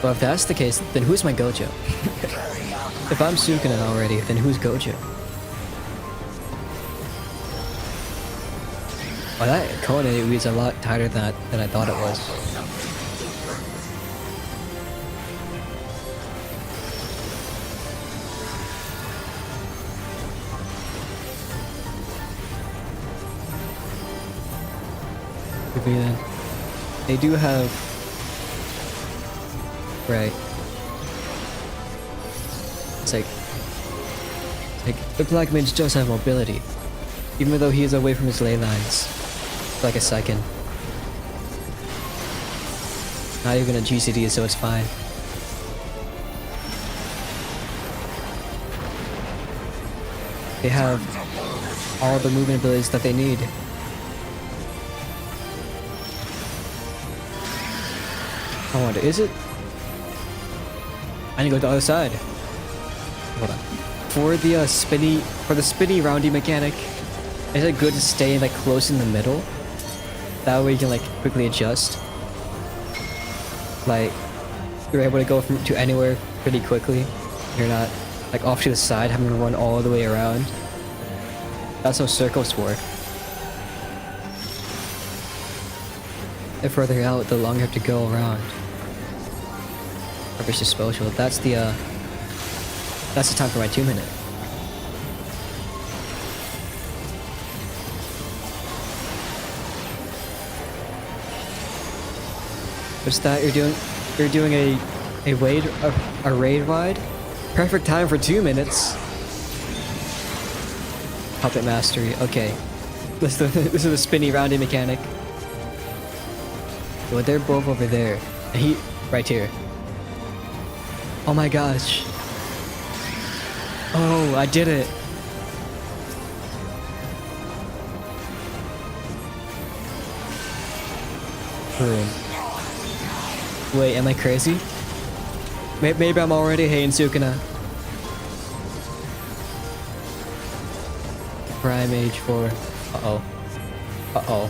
But if that's the case, then who's my Gojo? If I'm Sukuna already, then who's Gojo? Oh, that Kone is a lot tighter than I thought it was. Then they do have right. It's like the Black Mage does have mobility, even though he is away from his ley lines for like a second. Not even a GCD, so it's fine. They have all the movement abilities that they need. I wonder, is it? I need to go to the other side. Hold on. For the spinny roundy mechanic, is it good to stay like close in the middle? That way you can like quickly adjust. Like you're able to go to anywhere pretty quickly. You're not like off to the side having to run all the way around. That's how circles work. The further out, the longer you have to go around. Purpose disposal. That's the time for my 2-minute. What's that? You're doing a raid ride? Perfect time for 2 minutes. Puppet mastery. Okay. This is the spinny roundy mechanic. Well, they're both over there. And he right here. Oh my gosh. Oh, I did it. Boom. Wait, am I crazy? Maybe I'm already Heian Sukuna. Prime Age 4. Uh-oh. Uh-oh.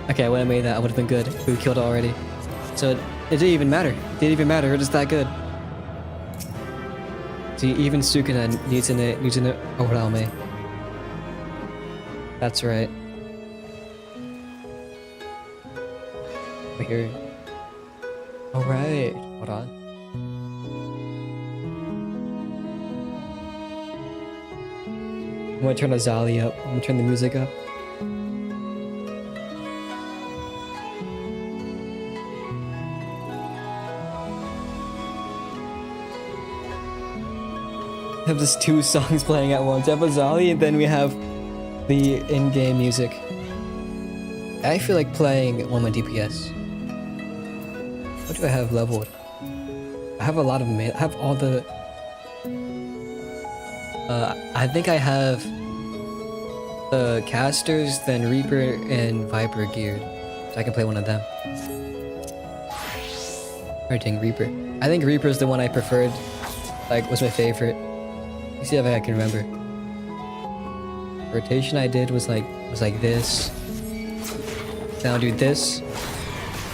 Okay, when I made that, I would have been good. We killed it already. So it didn't even matter. It didn't even matter. We're just that good. See, even Sukuna needs an Orame. That's right. We're here. Alright. Hold on. I'm gonna turn Azali up. I'm gonna turn the music up. I have just 2 songs playing at once. I have Azali and then we have the in-game music. I feel like playing on my DPS. What do I have leveled? I have a lot of I have all the... I think I have the casters, then Reaper and Viper geared. So I can play one of them. Or dang, Reaper. I think Reaper is the one I preferred. Like, was my favorite. Let me see if I can remember. Rotation I did was like this. Then I'll do this.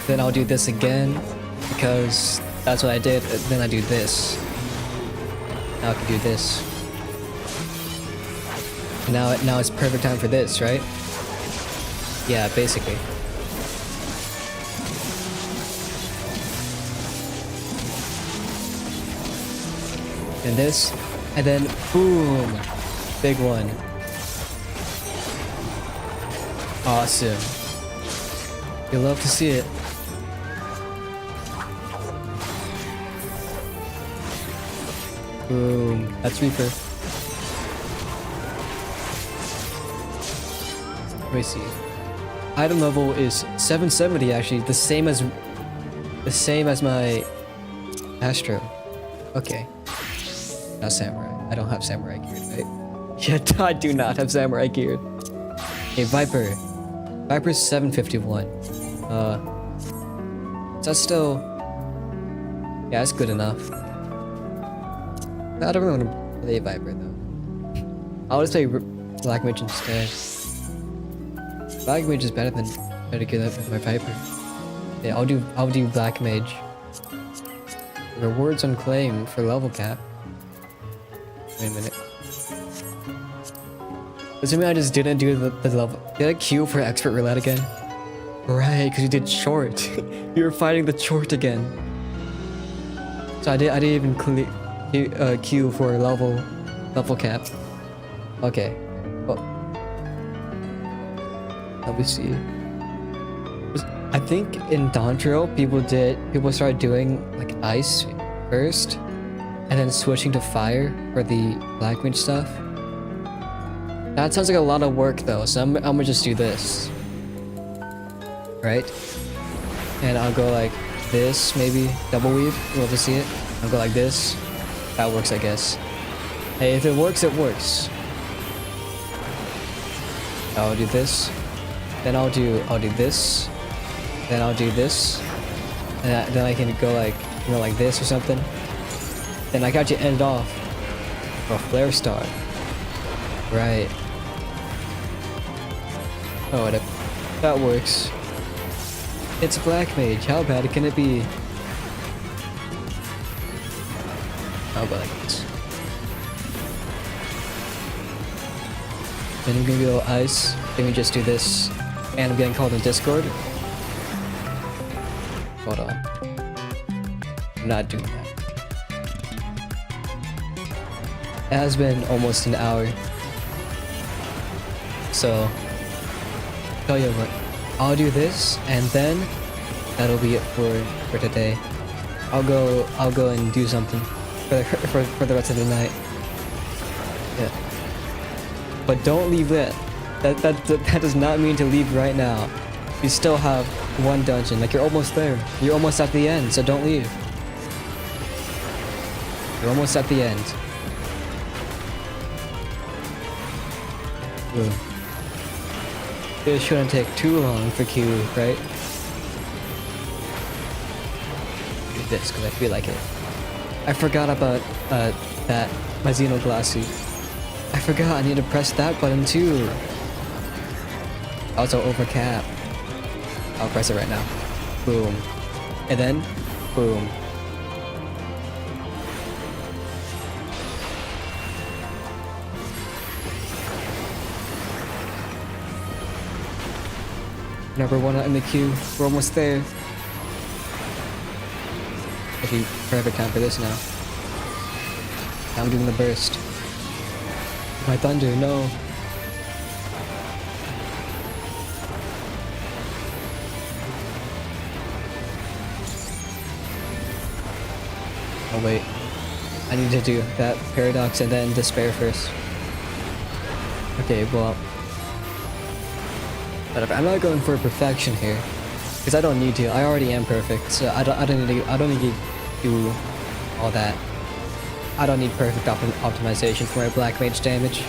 Then I'll do this again. Because that's what I did. Then I do this. Now I can do this. Now it's perfect time for this, right? Yeah, basically. And this, and then boom, big one. Awesome. You'll love to see it. Boom, that's Reaper. Let me see. Item level is 770 actually, the same as my Astro. Okay. Not Samurai. I don't have Samurai gear, right? Yeah, I do not have Samurai gear. Okay, Viper. Viper's 751. That's still... Yeah, it's good enough. I don't really want to play Viper though. I'll just play Black Mage instead. Black Mage is better than my Viper. Yeah, I'll do Black Mage. Rewards on claim for level cap. Wait a minute. Assuming I just didn't do the level. Did I queue for expert roulette again? Right, because you did short. You were fighting the short again. So I didn't even queue for level cap. Okay. Well, let me see. I think in Dontril people started doing like ice first, and then switching to fire for the Black Mage stuff. That sounds like a lot of work though, so I'm gonna just do this. Right? And I'll go like this, maybe double weave. You'll love to see it. I'll go like this. That works, I guess. Hey, if it works, it works. I'll do this. Then I'll do this. Then I'll do this. And then I can go like, you know, like this or something. Then I got you end off. Oh, Flare Star. Right. Oh, that works. It's Black Mage. How bad can it be? I'll go like this. Then I'm gonna go ice. Then we just do this. And I'm getting called in Discord. Hold on. I'm not doing that. It has been almost an hour. So, tell you what, I'll do this, and then that'll be it for today. I'll go and do something for the rest of the night. Yeah. But don't leave yet. That does not mean to leave right now. You still have one dungeon. Like, you're almost there. You're almost at the end, so don't leave. You're almost at the end. Ooh. It shouldn't take too long for Q, right? Do this, because I feel like it. I forgot about that, my Xenoglassy. I forgot I need to press that button too. Also over cap. I'll press it right now. Boom. And then, boom. Number one in the queue. We're almost there. Actually, perfect time for this now. I'm doing the burst. My thunder, no. Oh wait. I need to do that paradox and then despair first. Okay, well. But I'm not going for perfection here, because I don't need to. I already am perfect, so I don't need to do all that. I don't need perfect optimization for my Black Mage damage.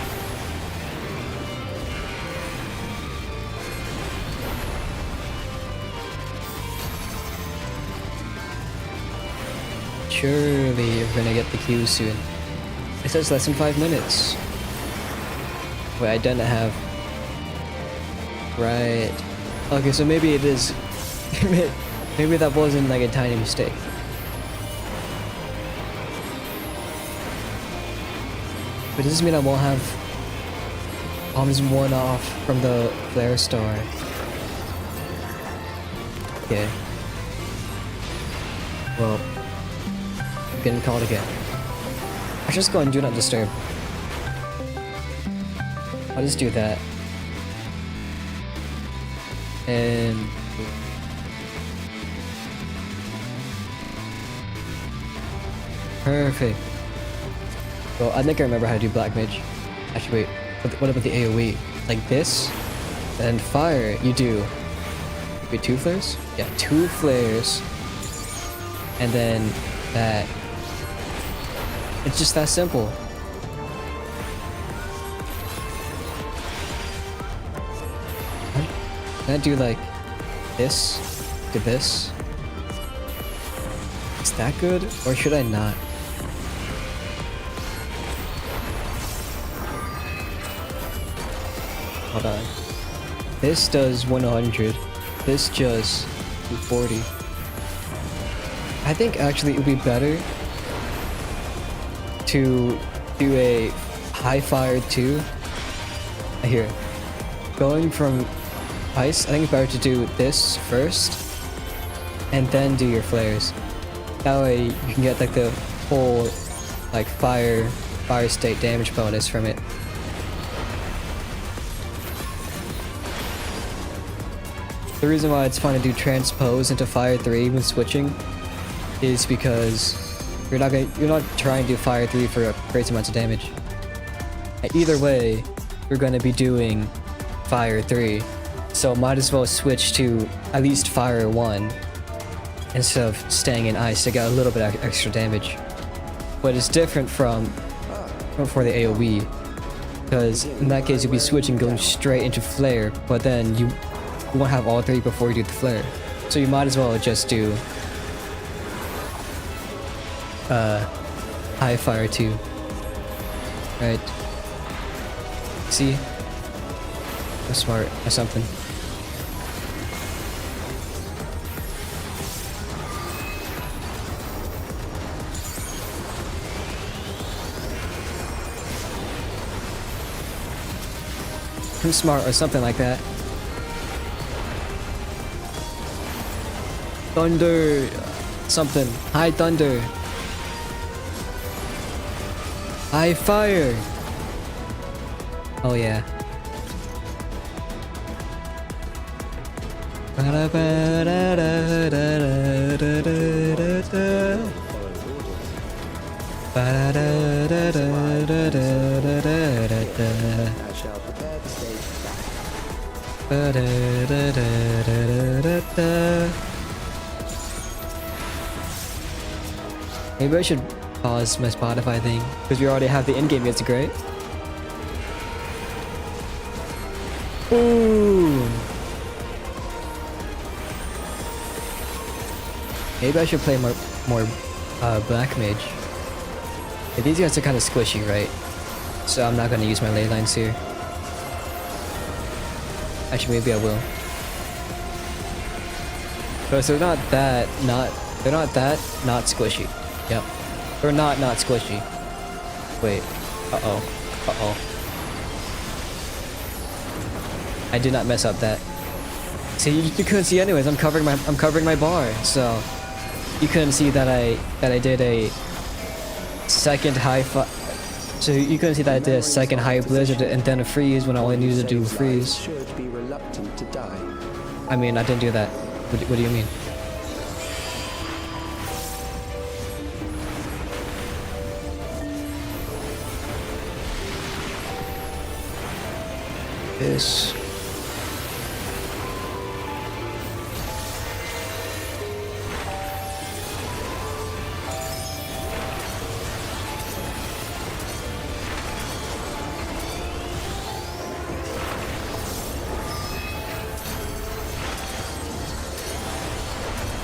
Surely you're gonna get the queue soon. It says less than 5 minutes. Wait, I don't have. Right. Okay, so maybe it is. Maybe that wasn't like a tiny mistake. But does this mean I won't have bombs one off from the flare star? Okay. Well, I'm getting called again. I'll just go and do not disturb. I'll just do that. And perfect. Well, I think I remember how to do Black Mage. Actually, wait. What about the AoE? Like this? And fire, you do. Wait, 2 flares? Yeah, 2 flares. And then that. It's just that simple. Can I do like this to this? Is that good? Or should I not? Hold on. This does 100. This just 240. I think actually it would be better to do a high fire 2. Here. Going from ice, I think it's better to do this first and then do your flares. That way you can get like the whole like fire state damage bonus from it. The reason why it's fun to do transpose into fire 3 when switching is because you're not trying to do fire 3 for a crazy amount of damage. And either way, you're going to be doing fire 3, so might as well switch to at least fire 1 instead of staying in ice to get a little bit extra damage. But it's different from for the AoE, because in that case you'll be switching going straight into flare, but then you won't have all 3 before you do the flare. So you might as well just do high fire 2. Right. See? I'm smart or something. I'm smart or something like that. Thunder something. High thunder. High fire. Oh yeah. Maybe I should pause my Spotify thing because we already have the in-game music, right? Ooh. Maybe I should play more Black Mage. Yeah, these guys are kind of squishy, right? So I'm not gonna use my ley lines here. Actually, maybe I will. Because they're not that not squishy. Yep. They're not squishy. Wait. Uh-oh. I did not mess up that. See, you couldn't see anyways. I'm covering my bar, so you couldn't see that I did a second high so you couldn't see that I did a second high blizzard and then a freeze when I only needed to do a freeze. I mean, I didn't do that. What do you mean? This.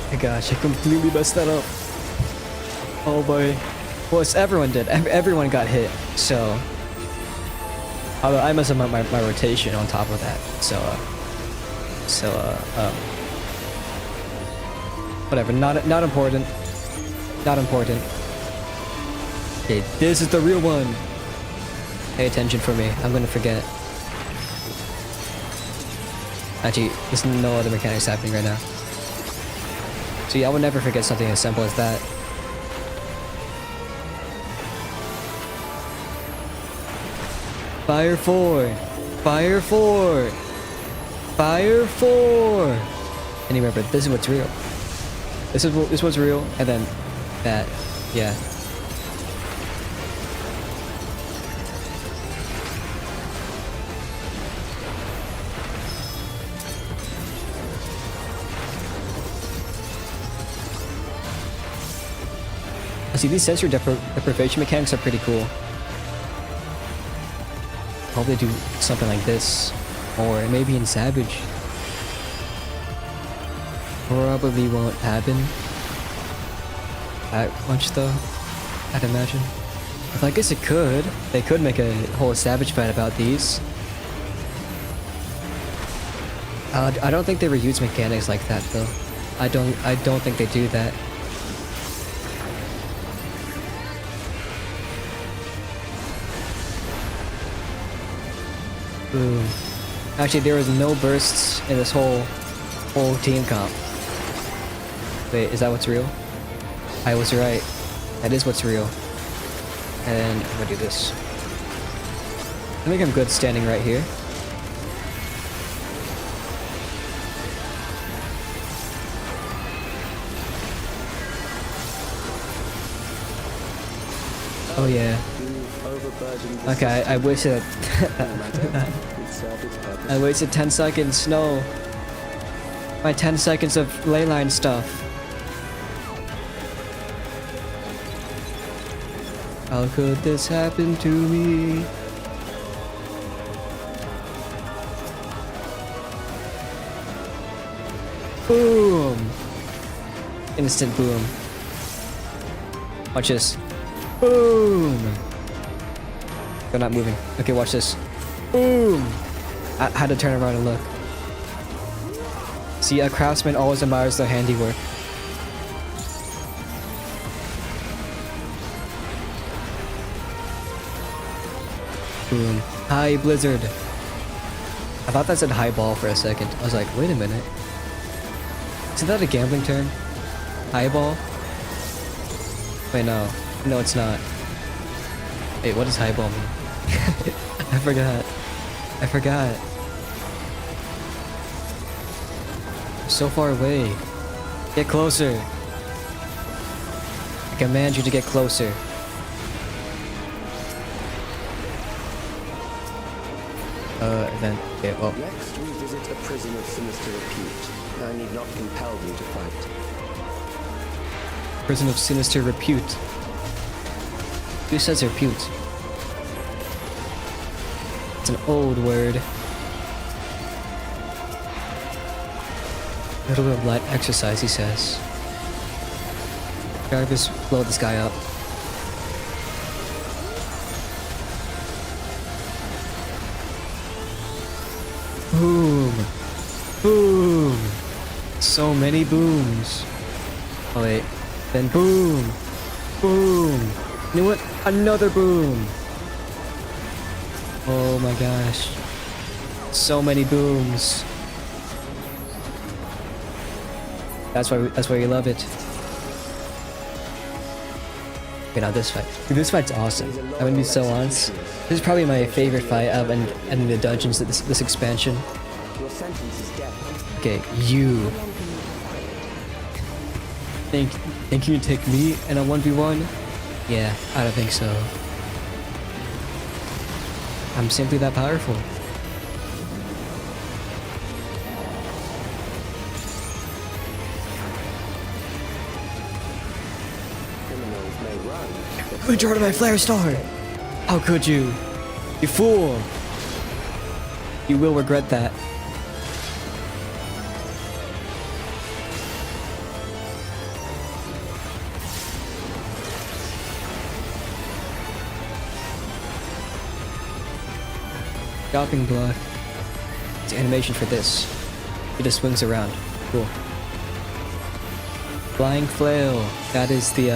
Oh my gosh, I completely messed that up. Oh boy. Well, it's everyone did. Everyone got hit, so. Although I messed up my rotation on top of that, whatever. Not important. Not important. Okay, this is the real one. Pay attention for me. I'm gonna forget. Actually, there's no other mechanics happening right now. See, I would never forget something as simple as that. Fire 4! Fire 4! Fire 4! And remember, this is what's real. This is what's real, and then that. Yeah. See, these sensor deprivation mechanics are pretty cool. Hope they do something like this, or maybe in Savage. Probably won't happen that much though, I'd imagine. But I guess it could. They could make a whole Savage fight about these. I don't think they reuse mechanics like that though. I don't think they do that. Boom. Actually, there was no bursts in this whole team comp. Wait, is that what's real? I was right. That is what's real. And I'm gonna do this. I think I'm good standing right here. Oh yeah. Okay, I wasted I wasted 10 seconds. No. My 10 seconds of leyline stuff. How could this happen to me? Boom! Instant boom. Watch this. Boom! They're not moving. Okay, watch this. Boom! I had to turn around and look. See, a craftsman always admires their handiwork. Boom. Hi, Blizzard. I thought that said highball for a second. I was like, wait a minute. Isn't that a gambling term? Highball? Wait, no. No, it's not. Wait, what does highball mean? I forgot. I forgot. So far away. Get closer. I command you to get closer. Then, okay, well. Next, we visit a prison of sinister repute. I need not compel you to fight. Prison of sinister repute. Who says repute? It's an old word. A little bit of light exercise, he says. Gotta just blow this guy up. Boom! Boom! So many booms. Oh wait. Then boom! Boom! You know what? Another boom! Oh my gosh. So many booms. That's why you love it. Okay, now this fight. Dude, this fight's awesome. I'm gonna be so honest. This is probably my favorite fight of in the dungeons of this expansion. Okay, you think you can take me in a 1v1? Yeah, I don't think so. I'm simply that powerful. Withdraw to my flare star! How could you? You fool! You will regret that. Dropping blood. It's animation for this. It just swings around. Cool. Flying flail. That is the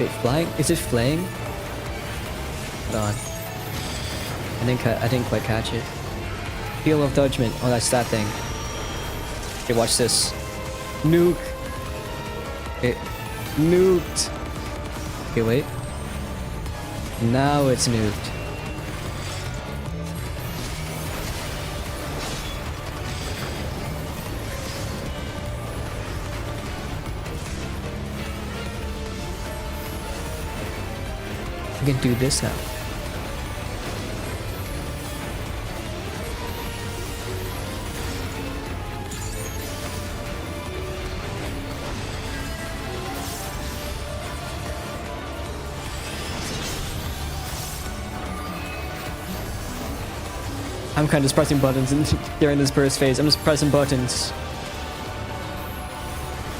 Wait, flying? Is it flaying? Hold on. I didn't quite catch it. Field of Judgment. Oh, that's that thing. Okay, watch this. Nuke. It nuked. Okay, wait. Now it's nuked. I can do this now. I'm kind of just pressing buttons during this burst phase. I'm just pressing buttons.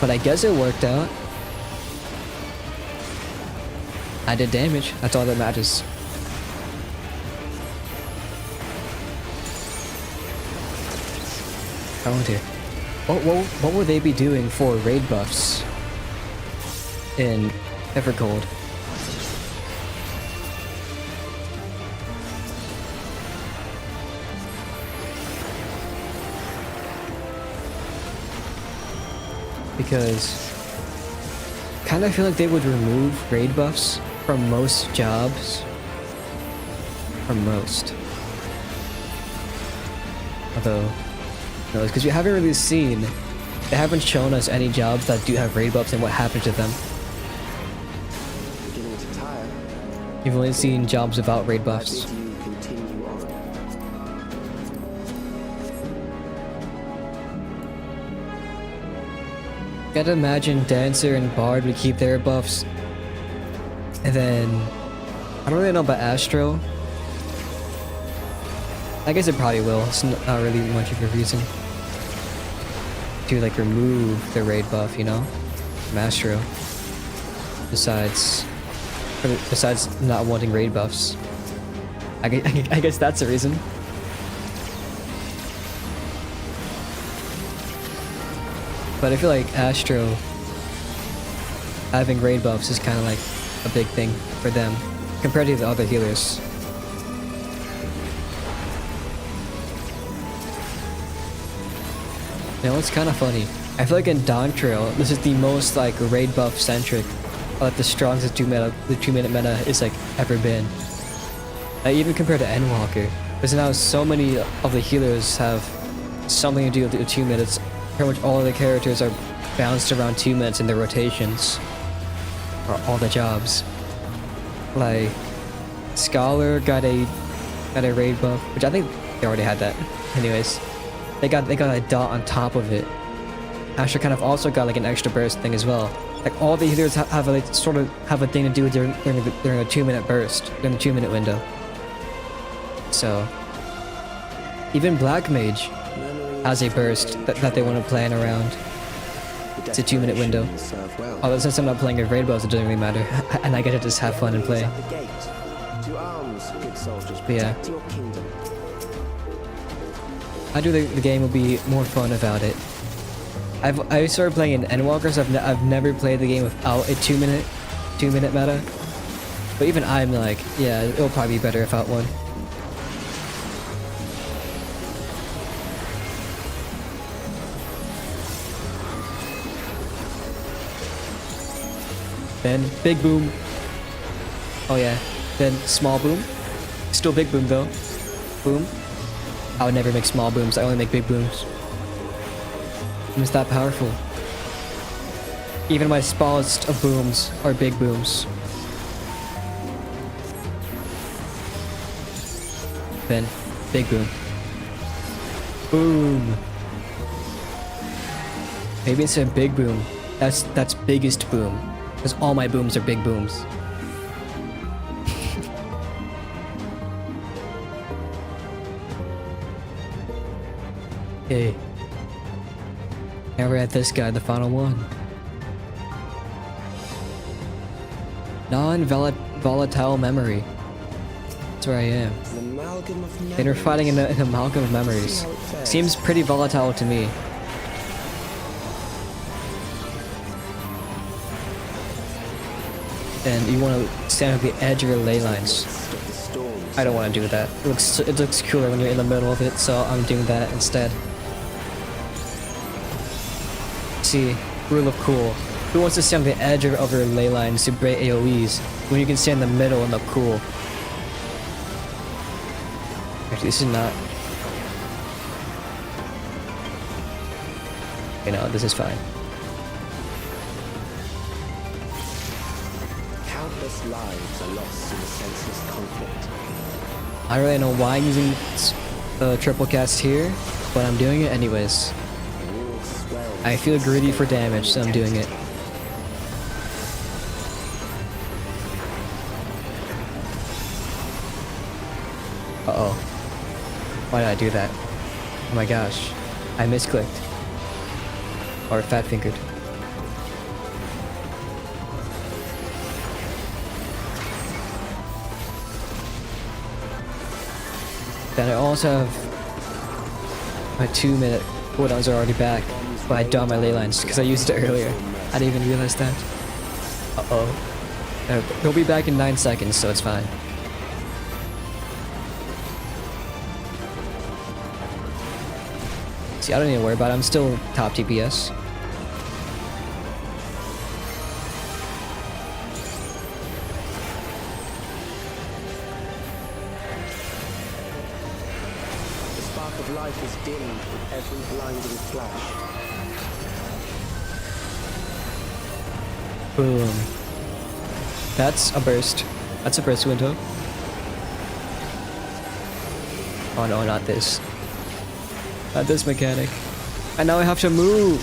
But I guess it worked out. I did damage. That's all that matters. Oh dear. What would they be doing for raid buffs in Evercold? Because kind of feel like they would remove raid buffs from most jobs. From most. Although, no, because we haven't really seen, they haven't shown us any jobs that do have raid buffs and what happened to them. Beginning to tire. You've only seen jobs without raid I buffs. bid you continue on. Gotta imagine Dancer and Bard would keep their buffs. And then, I don't really know about Astro. I guess it probably will. It's not really much of a reason to like remove the raid buff, you know, from Astro. Besides not wanting raid buffs. I guess that's the reason. But I feel like Astro having raid buffs is kind of like a big thing for them compared to the other healers. You know, it's kind of funny. I feel like in Dawn Trail, this is the most like raid buff centric, like the strongest the 2-minute meta is like ever been. Even compared to Endwalker, because now so many of the healers have something to do with the 2 minutes. Pretty much all of the characters are bounced around 2 minutes in their rotations, or all the jobs. Like Scholar got a raid buff, which I think they already had that. Anyways, they got a dot on top of it. Asher kind of also got like an extra burst thing as well. Like all the healers have a, like, sort of have a thing to do during a 2-minute burst, during the 2-minute window. So even Black Mage has a burst that they want to plan around. It's a 2-minute window. Although since I'm not playing with raid buffs, it doesn't really matter, and I get to just have fun and play. But yeah, I do think the game will be more fun without it. I started playing in Endwalkers. I've never played the game without a 2-minute meta. But even I'm like, yeah, it'll probably be better without one. Then big boom. Oh yeah. Then small boom. Still big boom though. Boom. I would never make small booms. I only make big booms. I'm just that powerful. Even my smallest of booms are big booms. Then big boom. Boom. Maybe instead of big boom, that's biggest boom. Because all my booms are big booms. Okay. Now we're at this guy, the final one. Non-volatile memory. That's where I am. And we're fighting an amalgam of memories. Seems pretty volatile to me. And you want to stand at the edge of your ley lines. I don't want to do that. It looks cooler when you're in the middle of it, so I'm doing that instead. See, rule of cool. Who wants to stay on the edge of their ley lines to break AoEs when you can stay in the middle and look cool? Actually, this is not. Okay, no, this is fine. Countless lives are lost in a senseless conflict. I don't really know why I'm using triple cast here, but I'm doing it anyways. I feel greedy for damage, so I'm doing it. Uh-oh. Why did I do that? Oh my gosh. I misclicked. Or fat fingered. Then I also have my 2-minute cooldowns are already back, but I done my ley lines because I used it earlier. I didn't even realize that. Uh-oh. They'll be back in 9 seconds, so it's fine. See, I don't need to worry about it. I'm still top TPS. The spark of life is dimmed with every blinding flash. Boom. That's a burst. That's a burst window. Oh no, not this. Not this mechanic. And now I have to move!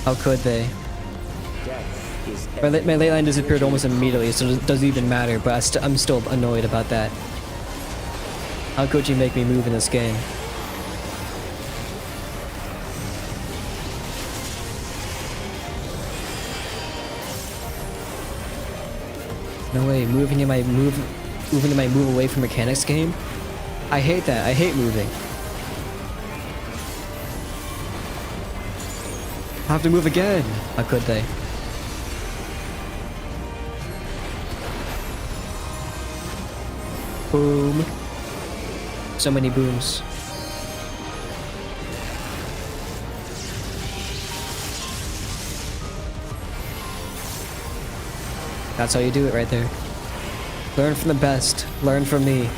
How could they? My ley line disappeared almost immediately, so it doesn't even matter, but I'm still annoyed about that. How could you make me move in this game? No way, moving in my move away from mechanics game? I hate that, I hate moving. I have to move again! How could they? Boom. So many booms. That's how you do it right there. Learn from the best. Learn from me.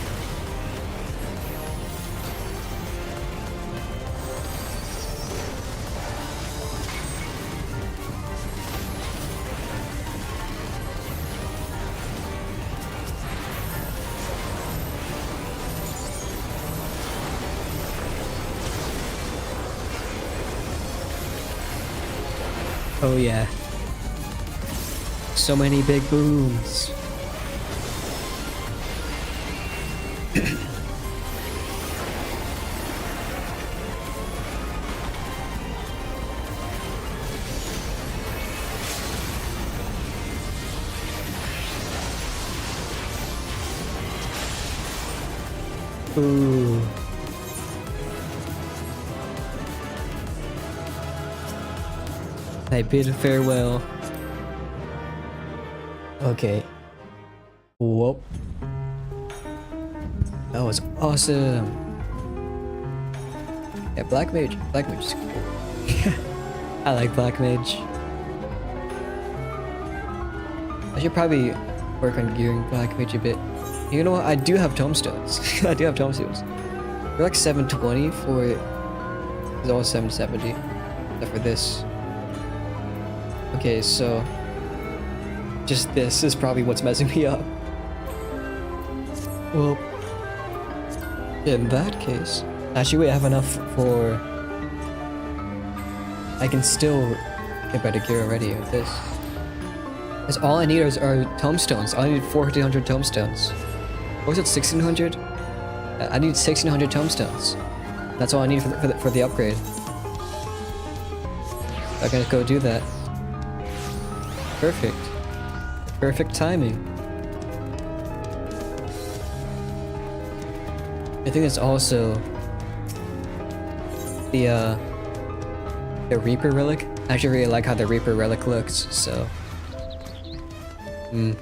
Oh yeah. So many big booms. Ooh. I bid farewell. Okay. Whoop. That was awesome. Yeah, Black Mage. Black Mage is cool. I like Black Mage. I should probably work on gearing Black Mage a bit. You know what? I do have tombstones. I do have tombstones. They're like 720 for it. It's all 770. Except for this. Okay, so just this is probably what's messing me up. Well, in that case, actually wait, I have enough for. I can still get better gear already with this. Because all I need are tombstones. I need 1400 tombstones. What was it, 1600? I need 1600 tombstones. That's all I need for the upgrade. I'm gonna go do that. Perfect. Perfect timing. I think it's also the Reaper relic. I actually really like how the Reaper relic looks, so. Hold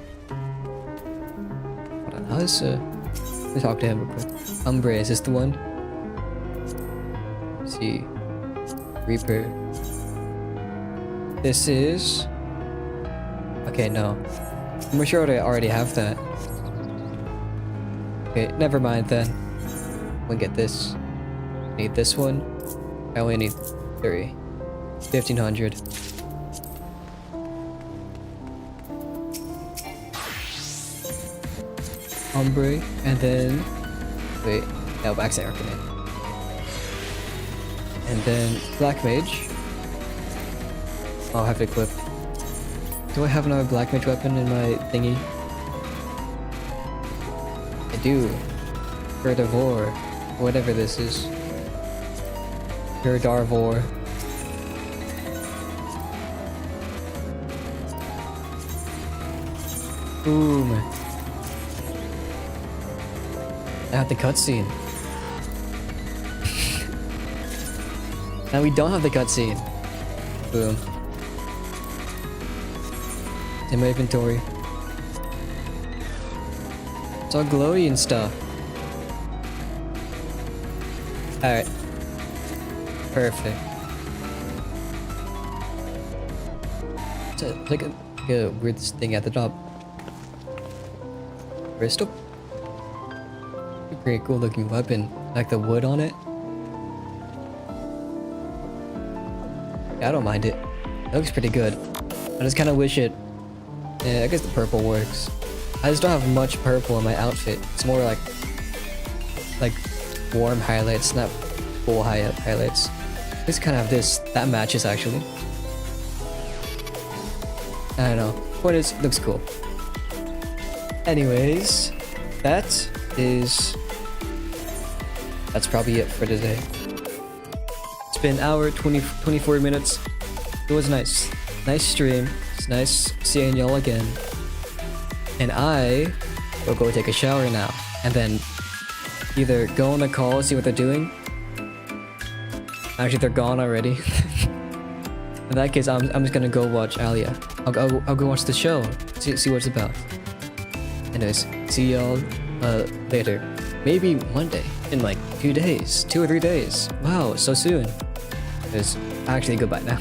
on, how does Let me talk to him real quick. Umbre, is this the one? Let's see. Reaper. This is... Okay, no. I'm sure I already have that. Okay, never mind then. We'll get this. Need this one. I only need 3. 1500. Ombre, and then... Wait, no, Accent Arcanine. And then Black Mage. I'll have it equipped. Do I have another Black Mage weapon in my thingy? I do. Gardevoir. Whatever this is. Gardevoir. Boom. I have the cutscene. Now we don't have the cutscene. Boom. In my inventory. It's all glowy and stuff. Alright. Perfect. It's like a weird thing at the top. Crystal? Pretty cool looking weapon. Like the wood on it. Yeah, I don't mind it. It looks pretty good. I just kind of wish it... Yeah, I guess the purple works. I just don't have much purple in my outfit. It's more like warm highlights, not full highlights. Just kind of have this. That matches actually. I don't know. Point is, looks cool. Anyways, that's probably it for today. It's been an hour, 24 minutes. It was nice. Nice stream. It's nice seeing y'all again. And I will go take a shower now. And then either go on the call, see what they're doing. Actually, they're gone already. In that case, I'm just gonna go watch Alia. I'll go watch the show. See what it's about. Anyways, see y'all later. Maybe Monday. In like 2 days. 2 or 3 days. Wow, so soon. Anyways, actually, goodbye now.